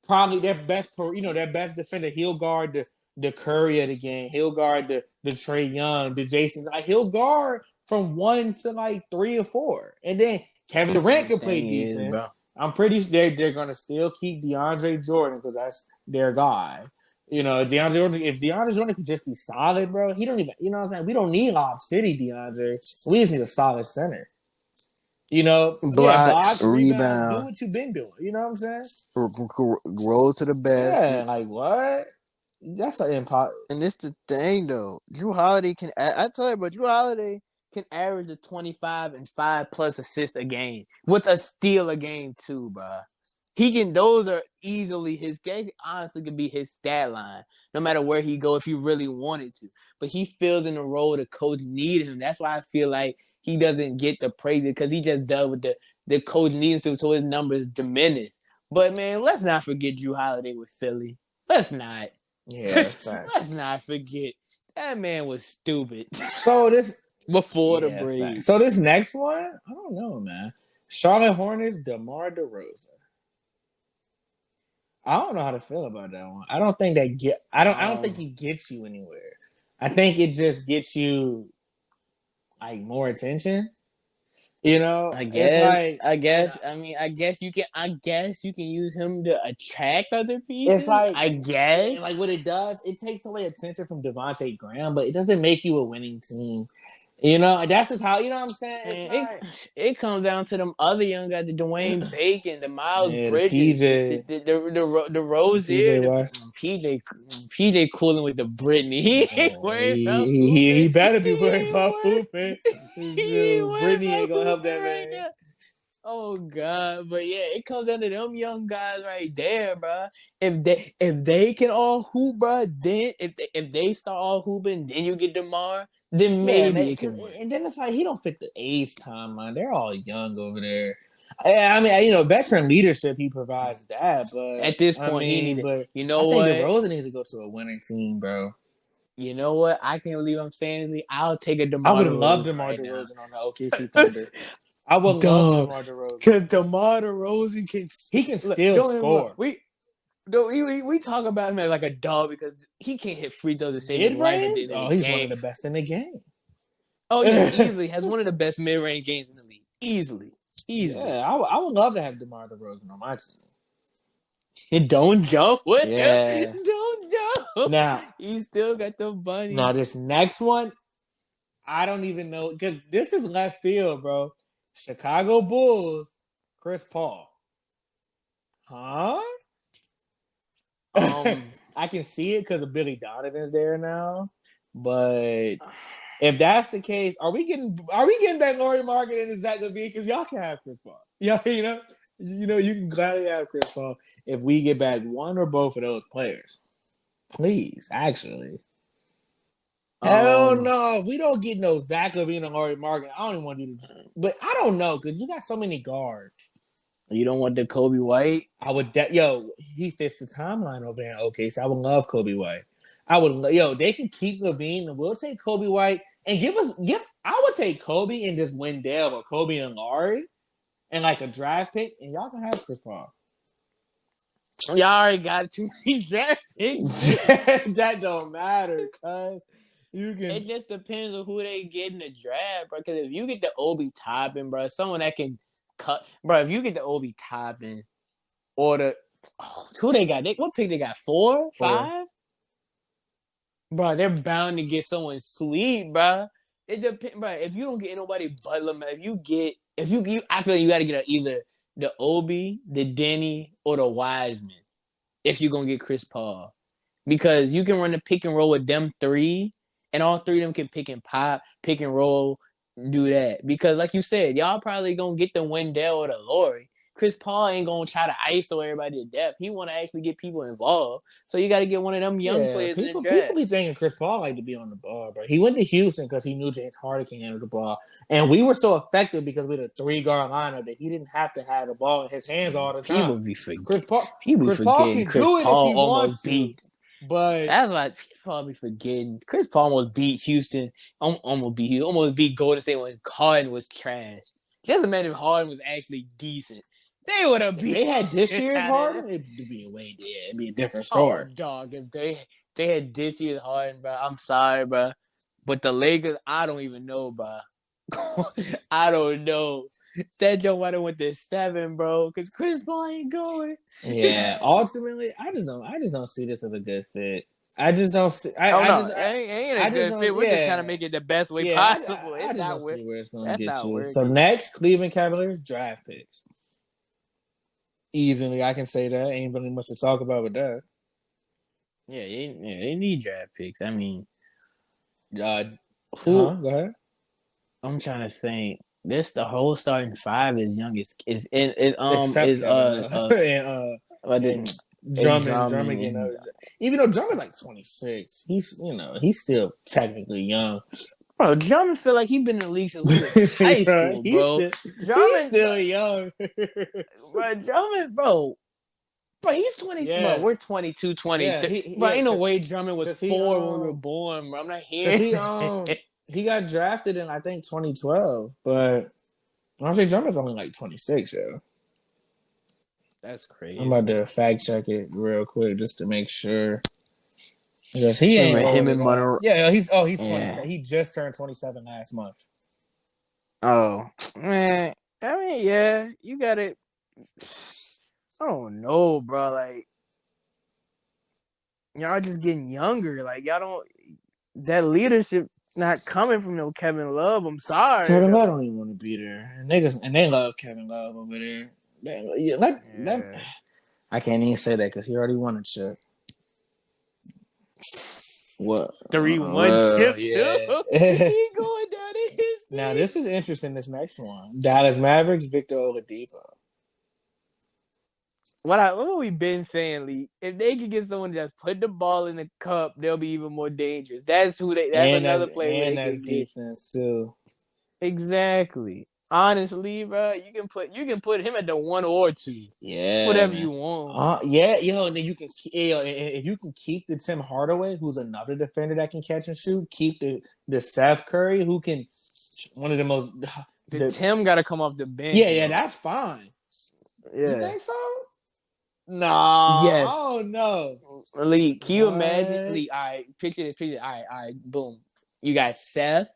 probably their best, their best defender. He'll guard the Curry of the game. He'll guard the Trae Young, the Jason. He'll guard from 1 to 3 or 4, and then Kevin Durant can play defense. Bro. I'm pretty sure they're gonna still keep DeAndre Jordan because that's their guy. DeAndre Jordan. If DeAndre Jordan could just be solid, bro, he don't even. You know what I'm saying? We don't need Lob City DeAndre. We just need a solid center. Blocks, rebound, do what you've been doing. You know what I'm saying? Roll to the basket. Yeah, what? That's an impossible. And this the thing though. Drew Holiday can. I tell you, but Drew Holiday can average a 25 and 5+ assists a game with a steal a game too, bro. Those are easily his game. Honestly, could be his stat line, no matter where he go if he really wanted to. But he fills in the role the coach needed him. That's why I feel like he doesn't get the praise because he just does what the coach needs to, so his numbers diminish. But man, let's not forget Drew Holiday with Philly. Let's not. Yeah, let's not forget that man was stupid. So this. Before the break. So this next one, I don't know, man. Charlotte Hornets, DeMar DeRozan. I don't know how to feel about that one. I don't think I don't think he gets you anywhere. I think it just gets you more attention. I guess you can use him to attract other people. It's I guess what it does, it takes away attention from Devontae Graham, but it doesn't make you a winning team. That's just how, what I'm saying? It comes down to them other young guys, the Dwayne Bacon, the Miles Bridges, the Rozier, PJ cooling with the Britney. He ain't worried about hooping. He better be worried about hooping. Britney ain't gonna help that man. Now. Oh God, but yeah, it comes down to them young guys right there, bro. If they can all hoop, bro, then if they start all hooping, then you get DeMar. Then maybe it can work. And then it's he don't fit the age timeline. They're all young over there. Yeah, I mean, veteran leadership he provides that, but At this I point, he mean, needed. but You I know think what? DeRozan needs to go to a winning team, bro. You know what? I can't believe I'm saying this. I'll take a I DeMar would love DeRozan DeMar right now. DeRozan on the OKC Thunder. I would love Dog, DeMar DeRozan. because DeMar DeRozan can He can look. still Don't even score. look. We talk about him as like a dog because he can't hit free throws to save his Mid life at the range? end of Oh, the he's one game. of the best in the game. Oh yeah, easily has one of the best mid range games in the league. Easily. Yeah, I would love to have DeMar DeRozan on my team. And don't jump with Yeah. him. Don't jump. Now, He still got the bunny. this next one, I don't even know because this is left field, bro. Chicago Bulls, Chris Paul. Huh? I can see it because of Billy Donovan's there now, but if that's the case, are we getting back Laurie Market and Zach LaVine? Because y'all can have Chris Paul. Yeah, you can gladly have Chris Paul if we get back one or both of those players. Please, actually. Hell no. If we don't get no Zach LaVine and Laurie Market, I don't even want to do this. But I don't know, because you got so many guards. You don't want the Kobe White? I would he fits the timeline over there. Okay, so I would love Kobe White. They can keep LaVine and we'll take Kobe White and I would take Kobe and just Wendell or Kobe and Laurie and like a draft pick, and y'all can have Chris Paul. Y'all already got too many draft picks. That don't matter, cuz. It just depends on who they get in the draft, bro. Because if you get the Obi Toppin, bro, someone that can cut, bro. If you get the Obi Toppin, or who they got? What pick they got? 4, 5? Bro, they're bound to get someone sweet, bro. It depends, bro. If you don't get nobody but Lamar, I feel like you got to get either the Obi, the Denny, or the Wiseman. If you're gonna get Chris Paul, because you can run the pick and roll with them three. And all three of them can pick and pop, pick and roll, do that. Because like you said, y'all probably going to get the Wendell or the Laurie. Chris Paul ain't going to try to ISO everybody to death. He want to actually get people involved. So you got to get one of them young players in the draft. People be thinking Chris Paul like to be on the ball, bro. He went to Houston because he knew James Harden can handle the ball. And we were so effective because we had a 3-guard lineup that he didn't have to have the ball in his hands all the time. People be forgetting. Chris Paul can do it if he wants to. But that's what people be forgetting. Chris Paul almost beat Houston. Almost beat Golden State when Harden was trash. Just imagine if Harden was actually decent. They would have beat. They had this year's Harden. It'd be a different story. Oh, dog, if they had this year's Harden, bro, I'm sorry, bro. But the Lakers, I don't even know, bro. I don't know. That Joe White went to 7, bro, because Chris Paul ain't going. Yeah, ultimately, I just don't see this as a good fit. I just don't see. Ain't a good fit. We're just trying to make it the best way possible. I just don't see where it's going to get you. Working. So next, Cleveland Cavaliers draft picks. Easily, I can say that. Ain't really much to talk about with that. Yeah, they need draft picks. I mean, Go ahead. I'm trying to think. The whole starting 5 is youngest and Drummond. Even though Drummond's like 26, he's still technically young. Bro, Drummond feel like he's been in the league since we were high school, bro. Drummond's still young. Bro, Drummond, bro, he's 20. Yeah. Bro, we're 22, 23. Bro, ain't no way Drummond was 4 when we were born, bro. I'm not here. He got drafted in, I think, 2012, but I think Drummond's only like 26, yo. That's crazy. I'm about to fact check it real quick just to make sure. Because he ain't him and Monroe. Yeah, he's 27. He just turned 27 last month. Oh, man. I mean, yeah, you got it. I don't know, bro. Like, y'all just getting younger. Like, y'all don't. That leadership not coming from no Kevin Love. I'm sorry. Kevin Love don't even want to be there. And they love Kevin Love over there. I can't even say that because he already won a chip. What? 3-1 chip, yeah. too? He going down in his Now, this is interesting, this next one. Dallas Mavericks, Victor Oladipo. What we been saying, Lee? If they could get someone to just put the ball in the cup, they'll be even more dangerous. That's another player. And that's defense, too. Exactly. Honestly, bro, you can put him at the 1 or 2, Yeah, whatever man. you want. Yeah, yo, and then you can if you can keep the Tim Hardaway, who's another defender that can catch and shoot, keep the Seth Curry, who can one of the most The Tim got to come off the bench. yeah, though. that's fine. You Yeah. think so? Nah, Yes. I don't know. Lee, can you imagine? What? Lee, all right, picture this. All right, boom. You got Seth.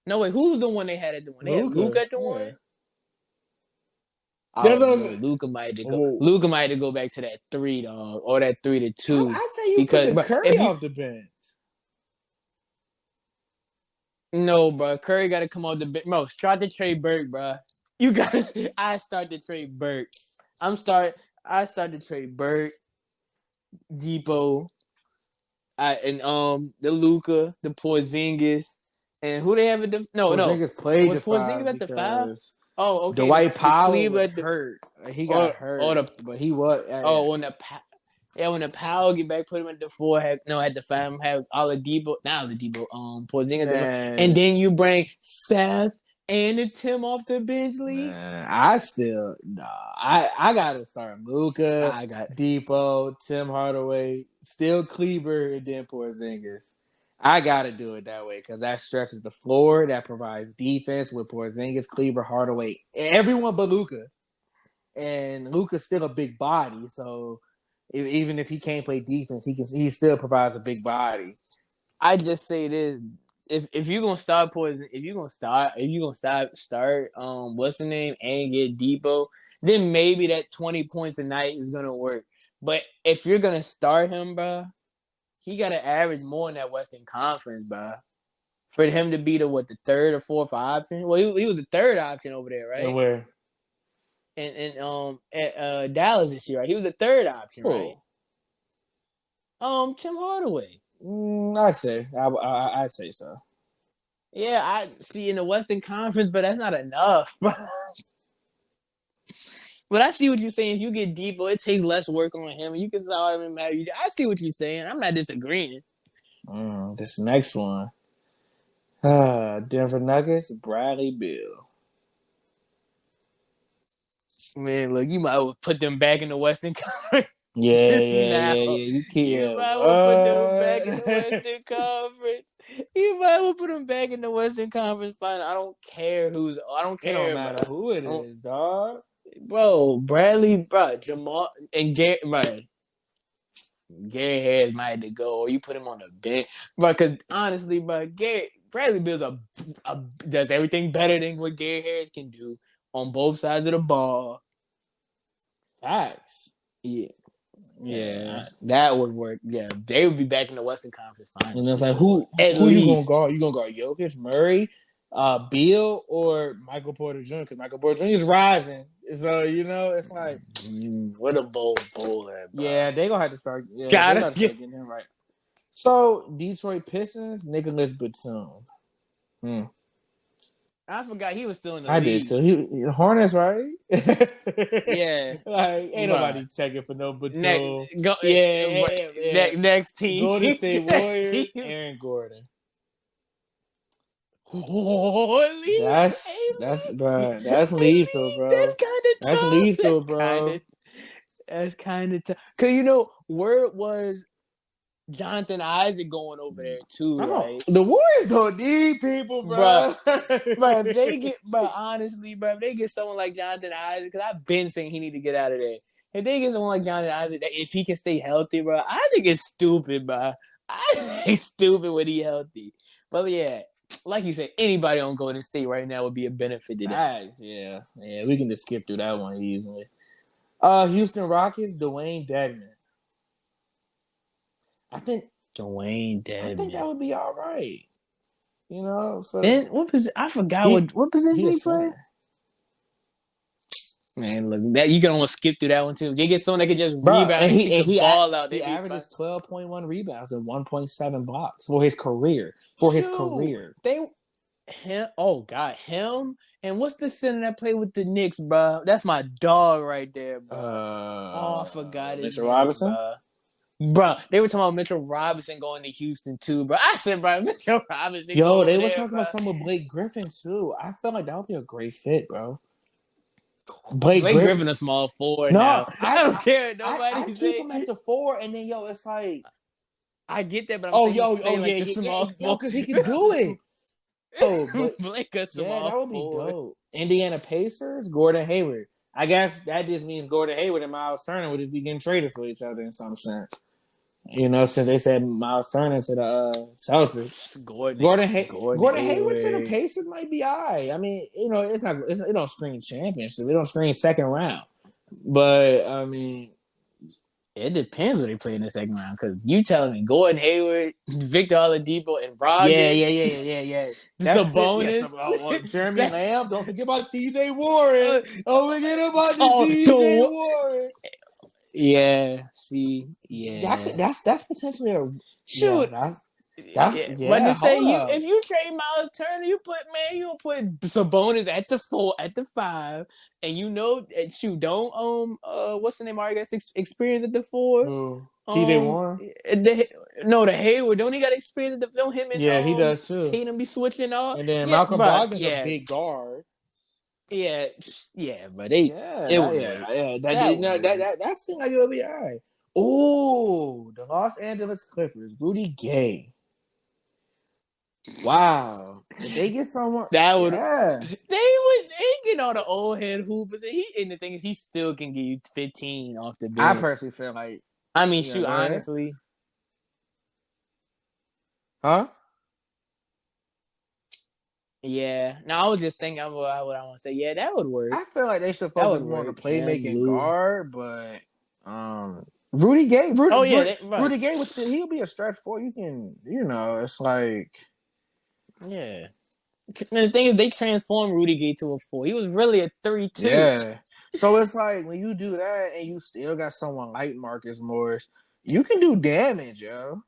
No, wait, who's the one they had at the one? They had Luke at the Yeah. one? I That's don't what know. I'm- Luca might have to go. Whoa. Luca might have to go back to that 3, dog, or that 3-2. I say you because put the but Curry if you off the bench. no, bro, Curry got to come off the bench. Bro, start the Trey Burke, bro. You got. I start the Trey Burke. I start the Trey Burke, Depot, and the Luca, the Porzingis, and who they have at the Porzingis played was the Porzingis five at the 5? because Oh, okay. Dwight The Powell was Cleveland, hurt. He got hurt, but he was. when the Powell get back, put him at the 4. At the 5, have Oladipo, not Oladipo, Porzingis, and then you bring Seth and the Tim off the bench, Lee. I still I gotta start Luka, I got Depot, Tim Hardaway, still Kleber, and then Porzingis. I gotta do it that way because that stretches the floor, that provides defense with Porzingis, Kleber, Hardaway, everyone but Luka. And Luka's still a big body, so even if he can't play defense, he still provides a big body. I just say this: if you're gonna start Poison, if you're gonna start what's the name and get Depot, then maybe that 20 points a night is gonna work. But if you're gonna start him, bro, he gotta average more in that Western Conference, bro. For him to be the 3rd or 4th option. Well, he was the 3rd option over there, right? And where? At Dallas this year, right? He was the 3rd option, right? Tim Hardaway. I say I say so. Yeah, I see in the Western Conference, but that's not enough. But I see what you're saying. If you get Depot, it takes less work on him. You can start him. I see what you're saying. I'm not disagreeing. This next one. Denver Nuggets, Bradley Beal. Man, look, you might well put them back in the Western Conference. Yeah. You might well put them back in the Western Conference. You might well put them back in the Western Conference final. I don't care. It don't matter who it is, dog. Bro, Bradley, bro, Jamal, and Gary, man. Gary Harris might have to go, or you put him on the bench. But because honestly, bro, Bradley Beal's does everything better than what Gary Harris can do on both sides of the ball. Facts. Yeah, that would work. Yeah, they would be back in the Western Conference Finals. And it's like, who you gonna guard? You gonna guard Jokic, Murray, Beal, or Michael Porter Jr.? Because Michael Porter Jr. is rising. So it's like, what a bowl at, bro. Yeah, they gonna have to start. Yeah, Gotta start getting him right. So Detroit Pistons, Nicholas Batum. I forgot he was still in the I league. did so. He Hornets, right? Yeah, like ain't nobody checking for no Batum. Next team, Golden State Warriors, Aaron Gordon. Holy, that's lethal, bro. That's kind of tough. That's lethal, bro. That's kind of tough. Cause where was Jonathan Isaac going over there too, right? The Warriors don't need people, bro. But honestly, if they get someone like Jonathan Isaac, because I've been saying he need to get out of there. If they get someone like Jonathan Isaac, if he can stay healthy, bro, Isaac is stupid, bro. Isaac is stupid when he healthy. But yeah, like you said, anybody on Golden State right now would be a benefit to that. Yeah, we can just skip through that one easily. Houston Rockets, Dwayne Dedmon. I think Dwayne Dedmon. I think that would be all right. Then I forgot what position he played. Man, look, that you can almost skip through that one too. They get someone that can just rebound and keep the ball out. He averages 12.1 rebounds and 1.7 blocks for his career. Him. And what's the center that played with the Knicks, bro? That's my dog right there, bro. I forgot his Mitchell name, Robinson. bro. Bro, they were talking about Mitchell Robinson going to Houston too, bro. I said, bro, Mitchell Robinson go Yo, over they were there, talking bro. about some of Blake Griffin too. I felt like that would be a great fit, bro. Blake Blake Griffin. Griffin a small forward No, now. I don't care what I nobody keep say. him at the 4, and then yo, it's like, I get that, but I'm oh saying he's yo, oh playing yeah, like the yeah, small yeah, yo, forward. because he could do it. Oh, but Blake a yeah, small that would be forward. dope. Indiana Pacers, Gordon Hayward. I guess that just means Gordon Hayward and Miles Turner would just be getting traded for each other in some sense. You know, since they said Miles Turner to the Celtics. Gordon Gordon Hayward to the Hayward. Pacers might be alright. I mean, you know, it don't scream championship. It don't scream second round. But I mean, It depends what they play in the second round. Because you telling me Gordon Hayward, Victor Oladipo, and yeah, Brogdon, yeah, yeah, yeah, yeah, yeah. That's it. Yes, Sabonis. Jeremy That- Lamb. Don't forget about T.J. Warren. Don't forget about the oh, T.J. Warren. yeah. See, yeah. That's potentially a Shoot. that's Yeah, but to say hold up. if you trade Miles Turner, you put Sabonis at the 4, at the 5, and you know, shoot, don't what's the name? Already got experience at the 4. Who? T.J. Warren. The Hayward, don't he got experience at the? Don't him and Yeah, he does too. Tatum be switching off? And then Yeah, Malcolm but Brogdon's a big guard. yeah, but Yeah, it would work. that seems like it'll be all right. Oh, the Los Angeles Clippers, Rudy Gay. Wow, if they get someone, That would yeah. they get all the old head hoopers, and the thing is, he still can give you 15 off the I bench. personally feel like, I mean, yeah, shoot, go ahead. honestly. Huh? Yeah. Now I was just thinking of what I want to say. Yeah, that would work. I feel like they should That focus would more on the work. playmaking Blue. guard, but Rudy Gay, Rudy Gay would still, he'll be a stretch 4. You can, you know, it's like, Yeah. And the thing is, they transformed Rudy Gay to a 4. He was really a 3-2. yeah. So it's like when you do that and you still got someone like Marcus Morris, you can do damage, yo.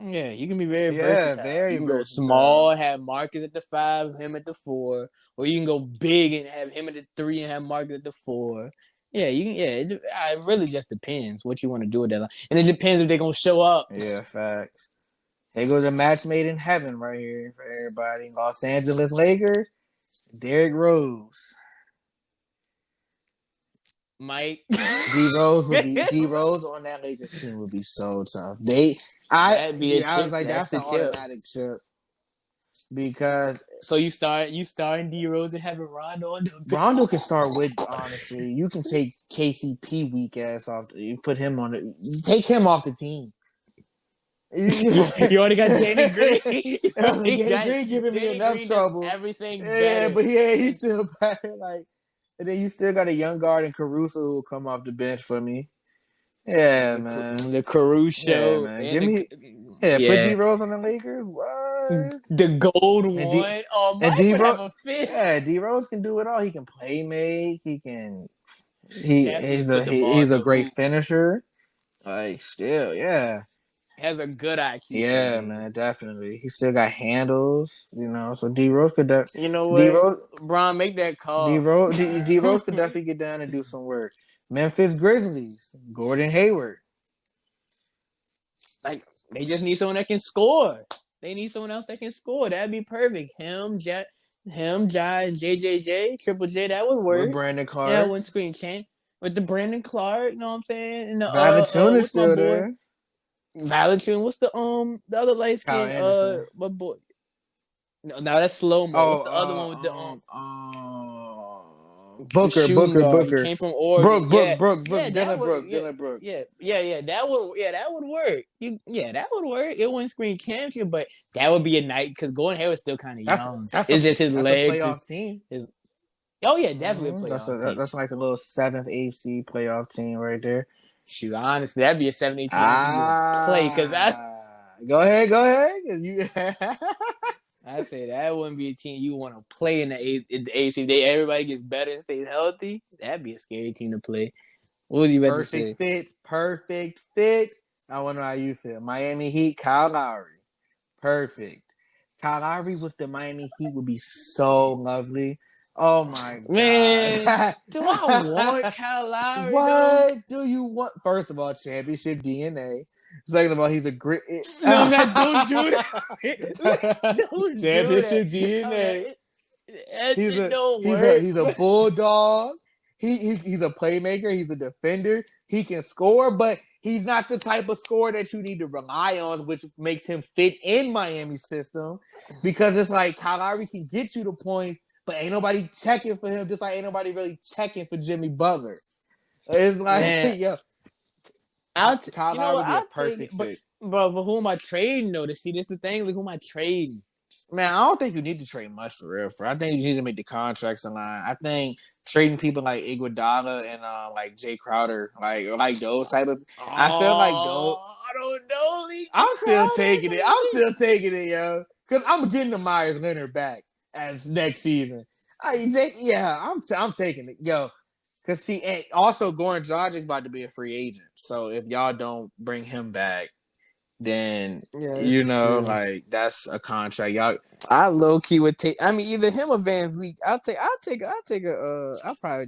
Yeah, you can be very versatile. Very you can versatile. go small, have Marcus at the 5, him at the 4, or you can go big and have him at the 3 and have Marcus at the 4. Yeah, you can. Yeah, it really just depends what you want to do with that line, and it depends if they're gonna show up. Yeah, facts. Here goes a match made in heaven right here for everybody. Los Angeles Lakers, Derrick Rose. Mike D Rose on that Lakers team would be so tough. I was like, that's the automatic chip. Because so you starting D Rose and having Rondo on the bench. Rondo can start with, honestly. You can take KCP weak ass off. You put him on it. Take him off the team. You already got Danny Green. Danny Green giving me enough Green trouble. Everything. Yeah, better. but yeah, he's still better. Like, and then you still got a young guard in Caruso who will come off the bench for me. Yeah, man. The Caruso. Yeah, man. Put D Rose on the Lakers. What? The gold one. And D Rose. Yeah, D Rose can do it all. He can play make. He can. He's a great finisher. Like, still, yeah. Has a good IQ. Yeah, man, definitely. He still got handles, you know. So D Rose could you know what? D-Rose, Bron, make that call. D Rose could definitely get down and do some work. Memphis Grizzlies, Gordon Hayward. Like, they just need someone that can score. They need someone else that can score. That'd be perfect. Him, Jai, and JJJ, Triple J, that would work. With Brandon Clark. Yeah, one screen champ. With the Brandon Clark, you know what I'm saying? And Valanciunas still there. Valanciunas, what's the other light skin? My boy. No, that's slow mo. What's the other one with the Booker. He came from Oregon. Brooke. Dylan Brooks. Yeah, that would work. That would work. It wouldn't screen championship, but that would be a night because Gordon Hayward's still kind of young. It's just his legs. Playoff team. Oh yeah, definitely a playoff team. That's like a little 7th AC playoff team right there. Shoot, honestly, that'd be a 7-8 team play because that's. Go ahead. I say that wouldn't be a team you want to play in the AFC. Everybody gets better and stays healthy. That'd be a scary team to play. What was you about to say? Perfect fit. I want to know how you feel. Miami Heat, Kyle Lowry. Perfect. Kyle Lowry with the Miami Heat would be so lovely. Oh my god, man! Do I want Kyle Lowry? What do you want? First of all, championship DNA. Second of all, he's a great. No, man, don't do that. Don't do Championship that. DNA. That He's shit a don't he's a work. he's a bulldog. He's a playmaker. He's a defender. He can score, but he's not the type of scorer that you need to rely on, which makes him fit in Miami's system. Because it's like Kyle Lowry can get you the point, but ain't nobody checking for him. Just like ain't nobody really checking for Jimmy Butler. It's like, Man, yo, Kyle you know Lowry what? would be a I'll take it. perfect fit. But who am I trading though? To see this the thing. Like who am I trading? Man, I don't think you need to trade much for real. I think you need to make the contracts align. I think trading people like Iguodala and like Jay Crowder, like those type of. I feel like those. I don't know. League the I'm still crowd taking it. ain't I'm gonna still taking it, yo, because I'm getting the Myers Leonard back as next season. I'm taking it, yo. Because see, and also Goran Dragic about to be a free agent. So if y'all don't bring him back, then Yeah, that's true. like that's a contract. Y'all, I low key would take. I mean, either him or Van Vliet. I'll probably.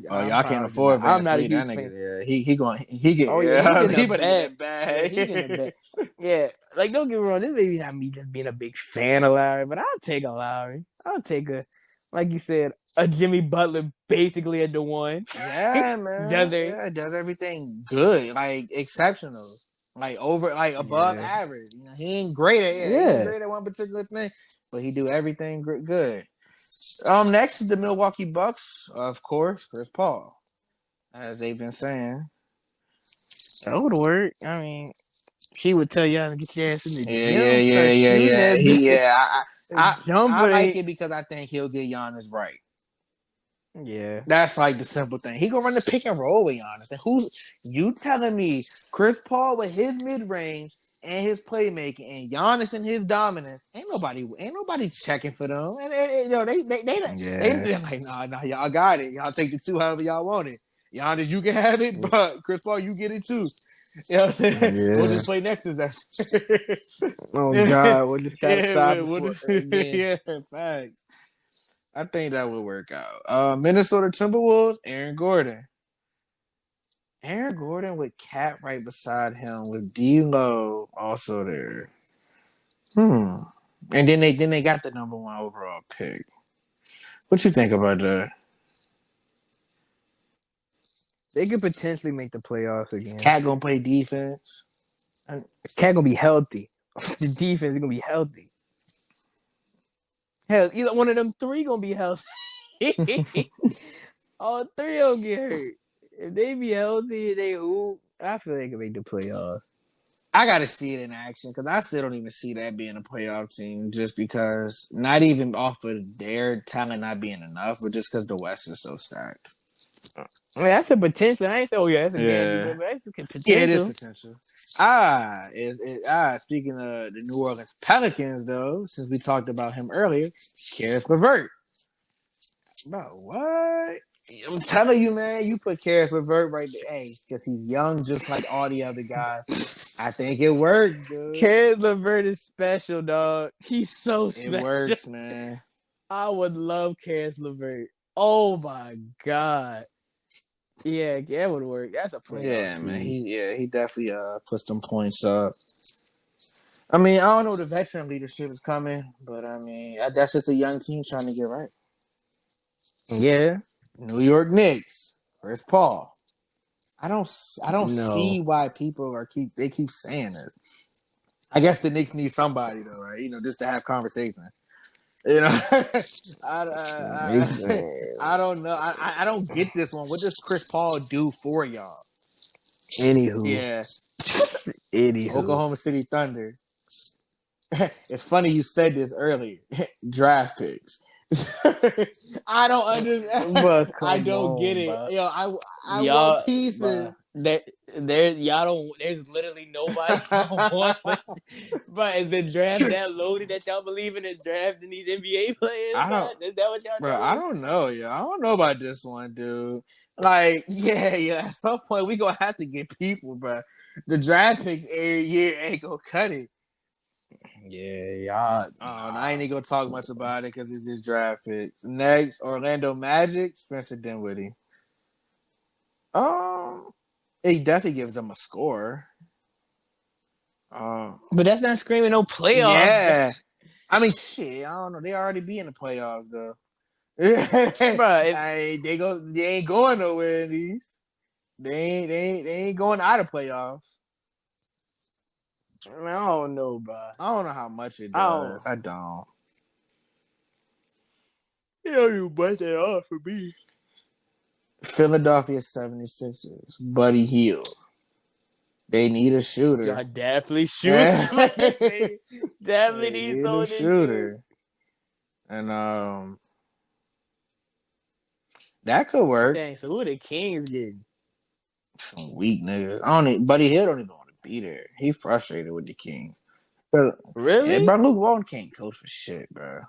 oh, I'm y'all can't probably afford not. I'm Van not a Fleet. That huge fan. nigga, yeah, he going he get Oh yeah, he getting he a better get bag. that bag. Yeah, he getting a bag. Yeah, like don't get me wrong. This maybe not me just being a big fan of Lowry, but I'll take a Lowry. I'll take like you said, a Jimmy Butler, basically a DeWan. Yeah, man. Does it? Yeah, does everything good, like exceptional, like over, like above Yeah. average. You know, he ain't great at he ain't Yeah. great at one particular thing, but he do everything good. Next is the Milwaukee Bucks, of course, Chris Paul, as they've been saying. That would work. I mean, she would tell y'all to get your ass in the Yeah, gym, yeah, yeah, start yeah, shooting yeah. that bitch. I Jumper like ain't. it because I think he'll get Giannis right. Yeah. That's like the simple thing. He gonna run the pick and roll with Giannis. And who's you telling me Chris Paul with his mid range and his playmaking and Giannis and his dominance? Ain't nobody checking for them. And you know they like nah y'all got it. Y'all take the two however y'all want it. Giannis, you can have it, but Chris Paul, you get it too. You know what I'm saying? We'll Yeah. just play next to that. Oh God, we'll just try to stop it again. Yeah, facts. I think that would work out. Minnesota Timberwolves, Aaron Gordon. Aaron Gordon with Cat right beside him with D'Lo also there. And then they got the number one overall pick. What you think about that? They could potentially make the playoffs again. Cat gonna play defense. Cat gonna be healthy. The defense is gonna be healthy. Hell, either one of them three gonna be healthy. All three of them get hurt. If they be healthy, I feel they can make the playoffs. I gotta see it in action because I still don't even see that being a playoff team. Just because, not even off of their talent not being enough, but just because the West is so stacked. I mean, that's a potential. I ain't say, oh yeah, that's a Yeah. guarantee, but that's a potential. Yeah, it is potential. Speaking of the New Orleans Pelicans, though, since we talked about him earlier, Karis LeVert. Bro, what? I'm telling you, man, you put Karis LeVert right there. Hey, because he's young, just like all the other guys. I think it works, dude. Karis LeVert is special, dog. He's so special. It works, man. I would love Karis LeVert. Oh my God. Yeah, that would work. That's a playoff. Yeah, team. man. He definitely put some points up. I mean, I don't know if the veteran leadership is coming, but I mean, that's just a young team trying to get right. Yeah. New York Knicks. Chris Paul. I don't see why people keep saying this. I guess the Knicks need somebody though, right? You know, just to have conversation. You know, I don't know. I don't get this one. What does Chris Paul do for y'all? Anywho. Yeah. Anywho. Oklahoma City Thunder. It's funny you said this earlier. Draft picks. I don't understand. I don't get it. Bro. Yo, I want pieces. Bro. There's literally nobody but is the draft that loaded that y'all believe in the draft and these NBA players? Is that what y'all bro, doing? I don't know, yo. I don't know about this one, dude. Like, yeah. At some point we gonna have to get people, bro. The draft picks every year ain't gonna cut it. Yeah, y'all. I ain't even gonna talk much about it because it's his draft picks. Next, Orlando Magic, Spencer Dinwiddie. He definitely gives them a score. But that's not screaming no playoffs. Yeah. I mean, shit. I don't know. They already be in the playoffs though. Bruh, They ain't going nowhere in these. They ain't going out of playoffs. I don't know, bro. I don't know how much it I don't. does. I don't. You don't even bite that off for me. Philadelphia 76ers. Buddy Hield. They need a shooter. Y'all definitely shoot. They Definitely need need someone a to shoot. shooter. And that could work. Dang, so who the Kings getting? Some weak niggas. Buddy Hield don't even want to be there. He frustrated with the King. But, Really? yeah, bro, Luke Walton can't coach for shit, bro.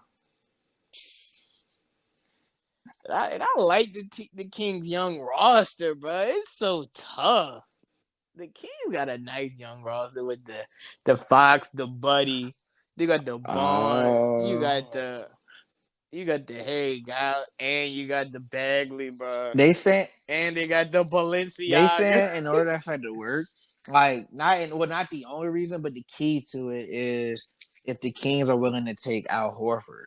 I like the Kings' young roster, bro. It's so tough. The Kings got a nice young roster with the Fox, the Buddy. They got the Bond. You got the Harry Giles, and you got the Bagley, bro. They said And they got the Balenciaga. They said in order for that to work, like not the only reason, but the key to it is if the Kings are willing to take Al Horford,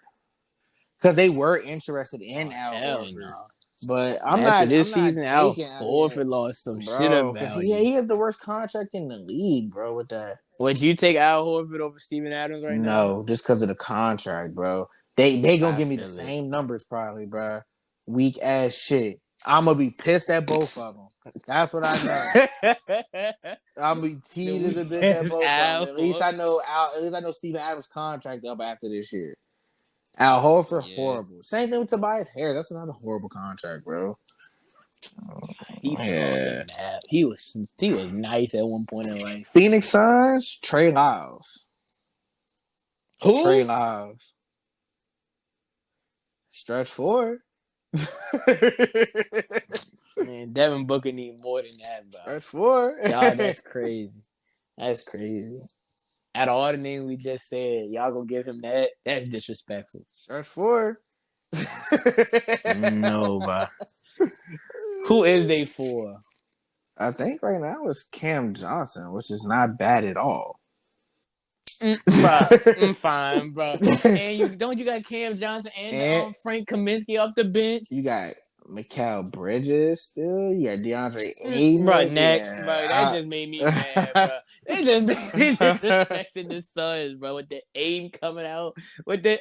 because they were interested in Al Horford. No. But After this season, Al taking Horford lost some shit bro, about he has the worst contract in the league, bro. With that, would you take Al Horford over Steven Adams right now? No, just because of the contract, bro. They gonna give me the same numbers probably, bro. Weak ass shit. I'm gonna be pissed at both of them. That's what I know. I'm gonna be teased a bit at both of them. At least I know Steven Adams' contract up after this year. Al Horford, horrible. Same thing with Tobias Harris. That's another horrible contract, bro. He was nice at one point in life. Phoenix Suns, Trey Lyles. Who? Trey Lyles. Stretch forward. Man, Devin Booker need more than that, bro. Stretch forward. Y'all, that's crazy. That's crazy. Out of all the names we just said, y'all gonna give him that? That's disrespectful. Stretch forward. No, bro. Who is they for? I think right now it's Cam Johnson, which is not bad at all. I'm fine, bro. And you got Cam Johnson and Frank Kaminsky off the bench. You got Mikal Bridges still. You got DeAndre Ayton. Bro, next, bro. That just made me mad, bro. They just made me disrespecting the Suns, bro. With the Ayton coming out with the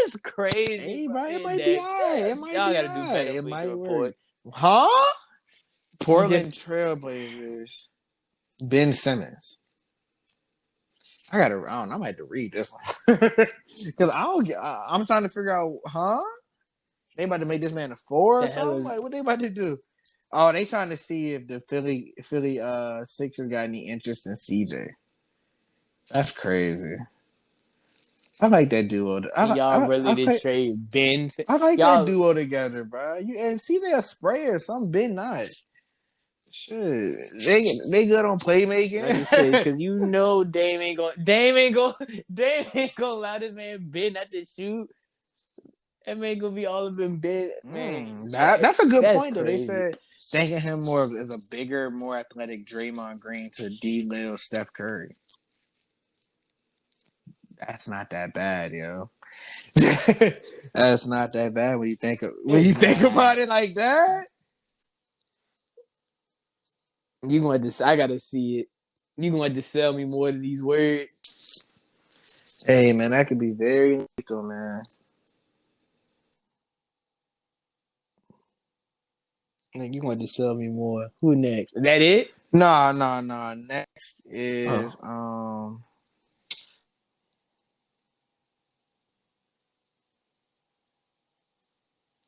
that's crazy. Hey, bro, it might be alright. Y'all gotta do better. It might work. Huh? Portland Trailblazers. Ben Simmons. I might have to read this one because I'm trying to figure out. Huh? They about to make this man a 4 or something? Like, what they about to do? Oh, they trying to see if the Philly Sixers got any interest in CJ. That's crazy. I like that duo. Y'all really did trade Ben. I like that duo together, bro. And CJ a sprayer, some Ben not. Shit, they good on playmaking. Because Dame ain't gonna allow this man Ben not to shoot. That man gonna be all of him Ben. That's a good point though. They said thinking him more as a bigger, more athletic Draymond Green to D-Lil Steph Curry. That's not that bad, yo. That's not that bad when you think about it like that. You going to? I gotta see it. You going to sell me more of these words? Hey, man, that could be very lethal, man. You going to sell me more? Who next? Is that it? No. Next is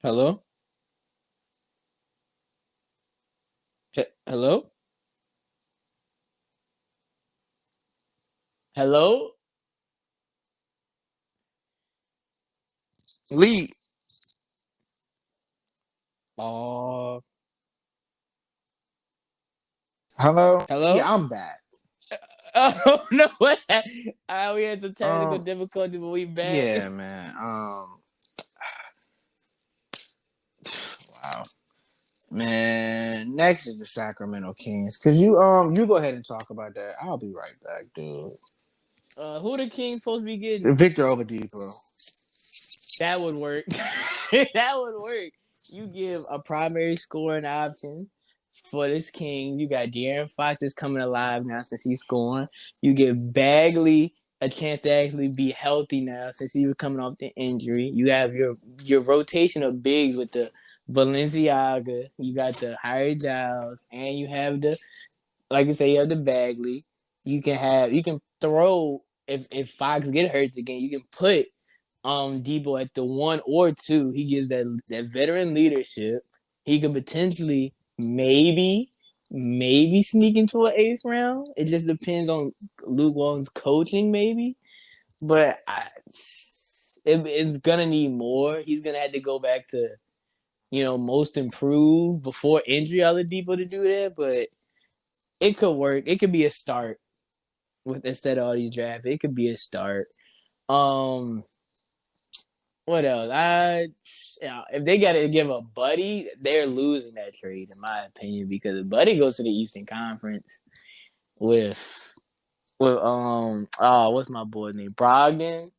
Hello. Hello. Hello? Lee. Hello? Hello? Yeah, I'm back. Oh, no. We had some technical difficulty, but we back. Yeah, man. Wow. Man, next is the Sacramento Kings. Cause you go ahead and talk about that. I'll be right back, dude. Who the Kings supposed to be getting? Victor Oladipo. That would work. That would work. You give a primary scoring option for this Kings. You got De'Aaron Fox that's coming alive now since he's scoring. You give Bagley a chance to actually be healthy now since he was coming off the injury. You have your rotation of bigs with the Valenciaga. You got the Harry Giles, and you have the, like I say, you have the Bagley. You can throw if Fox get hurt again. You can put Debo at the 1 or 2. He gives that veteran leadership. He could potentially maybe sneak into an 8th round. It just depends on Luke Walton's coaching, maybe. But it's gonna need more. He's gonna have to go back to most improved before injury Oladipo to do that. But it could work. It could be a start with instead of all these drafts. It could be a start. What else? If they got to give a Buddy, they're losing that trade, in my opinion, because if Buddy goes to the Eastern Conference with what's my boy's name, Brogdon,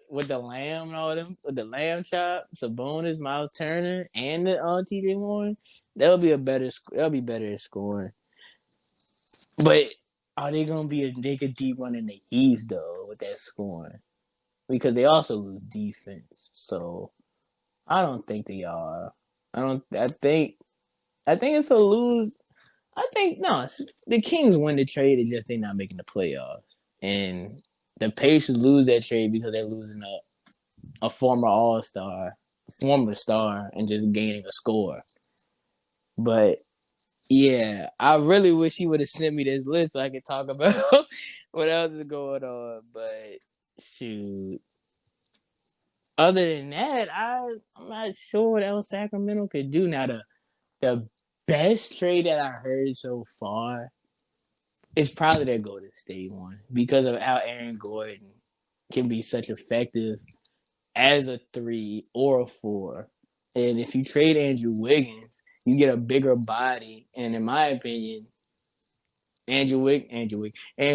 with the Lamb and all them, with the Lamb chop, Sabonis, Miles Turner, and the T.J. Warren, that'll be better at scoring. But are they gonna be a nigga deep run in the East though with that scoring? Because they also lose defense. So I don't think they are. I think it's a lose. I think no, the Kings win the trade. It's just they're not making the playoffs, and the Pacers lose that trade because they're losing a former All-Star, former star, and just gaining a score. But yeah, I really wish he would have sent me this list so I could talk about what else is going on. But shoot. Other than that, I'm not sure what else Sacramento could do. Now, the best trade that I heard so far is probably their Golden State one because of how Aaron Gordon can be such effective as a 3 or a 4. And if you trade Andrew Wiggins, you get a bigger body. And in my opinion, Aaron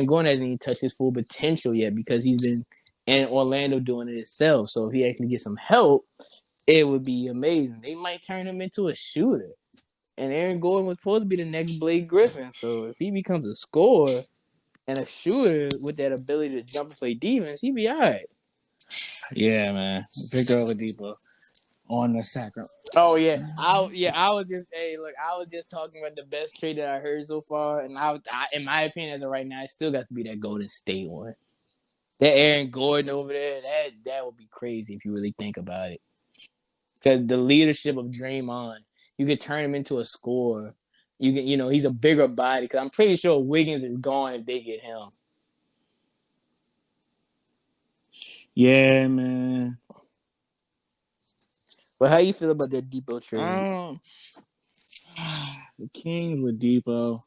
Gordon hasn't even touched his full potential yet because he's been in Orlando doing it himself. So if he actually gets some help, it would be amazing. They might turn him into a shooter. And Aaron Gordon was supposed to be the next Blake Griffin. So if he becomes a scorer and a shooter with that ability to jump and play defense, he'd be all right. Yeah, man. Victor Oladipo on the Sacramento. Oh yeah, I was just talking about the best trade that I heard so far, and I in my opinion, as of right now, it still got to be that Golden State one. That Aaron Gordon over there, that would be crazy if you really think about it. Because the leadership of Draymond, you could turn him into a scorer. He's a bigger body. Because I'm pretty sure Wiggins is gone if they get him. Yeah, man. But how you feel about that Depot trade? The Kings with Depot.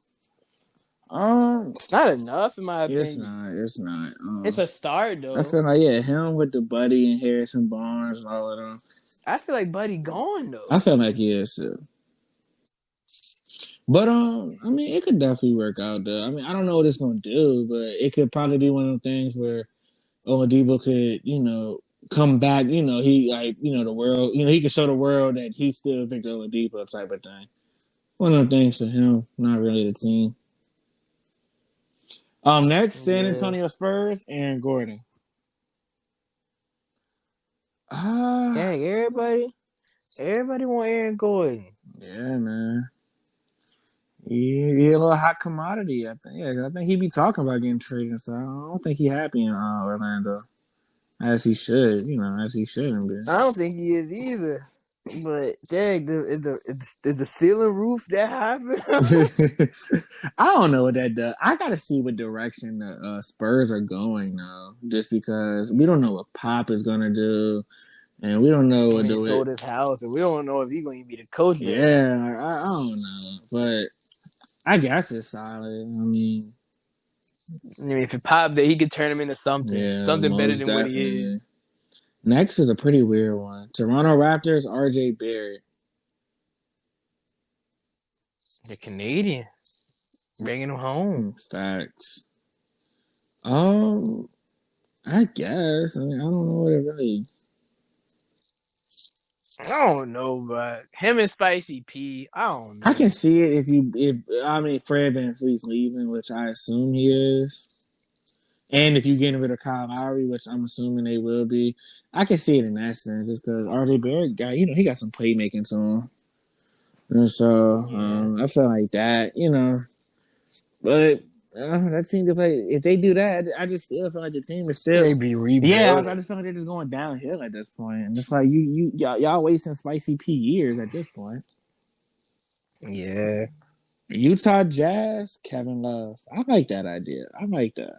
It's not enough in my opinion. It's not. It's a start though. I feel like him with the Buddy and Harrison Barnes and all of them. I feel like Buddy gone though. I feel like he is too. But I mean, it could definitely work out though. I mean, I don't know what it's gonna do, but it could probably be one of the things where Oladipo could, come back. He the world. He could show the world that he's still Victor Oladipo type of thing. One of the things for him, not really the team. Next, San Antonio Spurs, Aaron Gordon. Dang, everybody want Aaron Gordon. Yeah, man. He a little hot commodity, I think. Yeah, I think he be talking about getting traded, so I don't think he happy in Orlando. As he should, as he shouldn't be. I don't think he is either. But dang, is the ceiling roof that high? I don't know what that does. I gotta see what direction the Spurs are going now, just because we don't know what Pop is gonna do, and we don't know what he sold his house, and we don't know if he's gonna be the coach. Yeah, I don't know, but I guess it's solid. I mean, if it popped, that he could turn him into something better than what he is. Next is a pretty weird one. Toronto Raptors, RJ Barrett. The Canadian bringing him home. Facts. I guess. I mean, I don't know what it really. I don't know, but him and Spicy P, I don't know. I can see it if Fred VanVleet's leaving, which I assume he is, and if you're getting rid of Kyle Lowry, which I'm assuming they will be, I can see it in that sense. It's because RJ Barrett got, he got some playmaking to him, and so I feel like that, but. That team just like if they do that, I just still feel like the team is still They be rebuilding. yeah. I just feel like they're just going downhill at this point, and it's like y'all wasting Spicy P years at this point. Yeah, Utah Jazz, Kevin Love. I like that idea. I like that.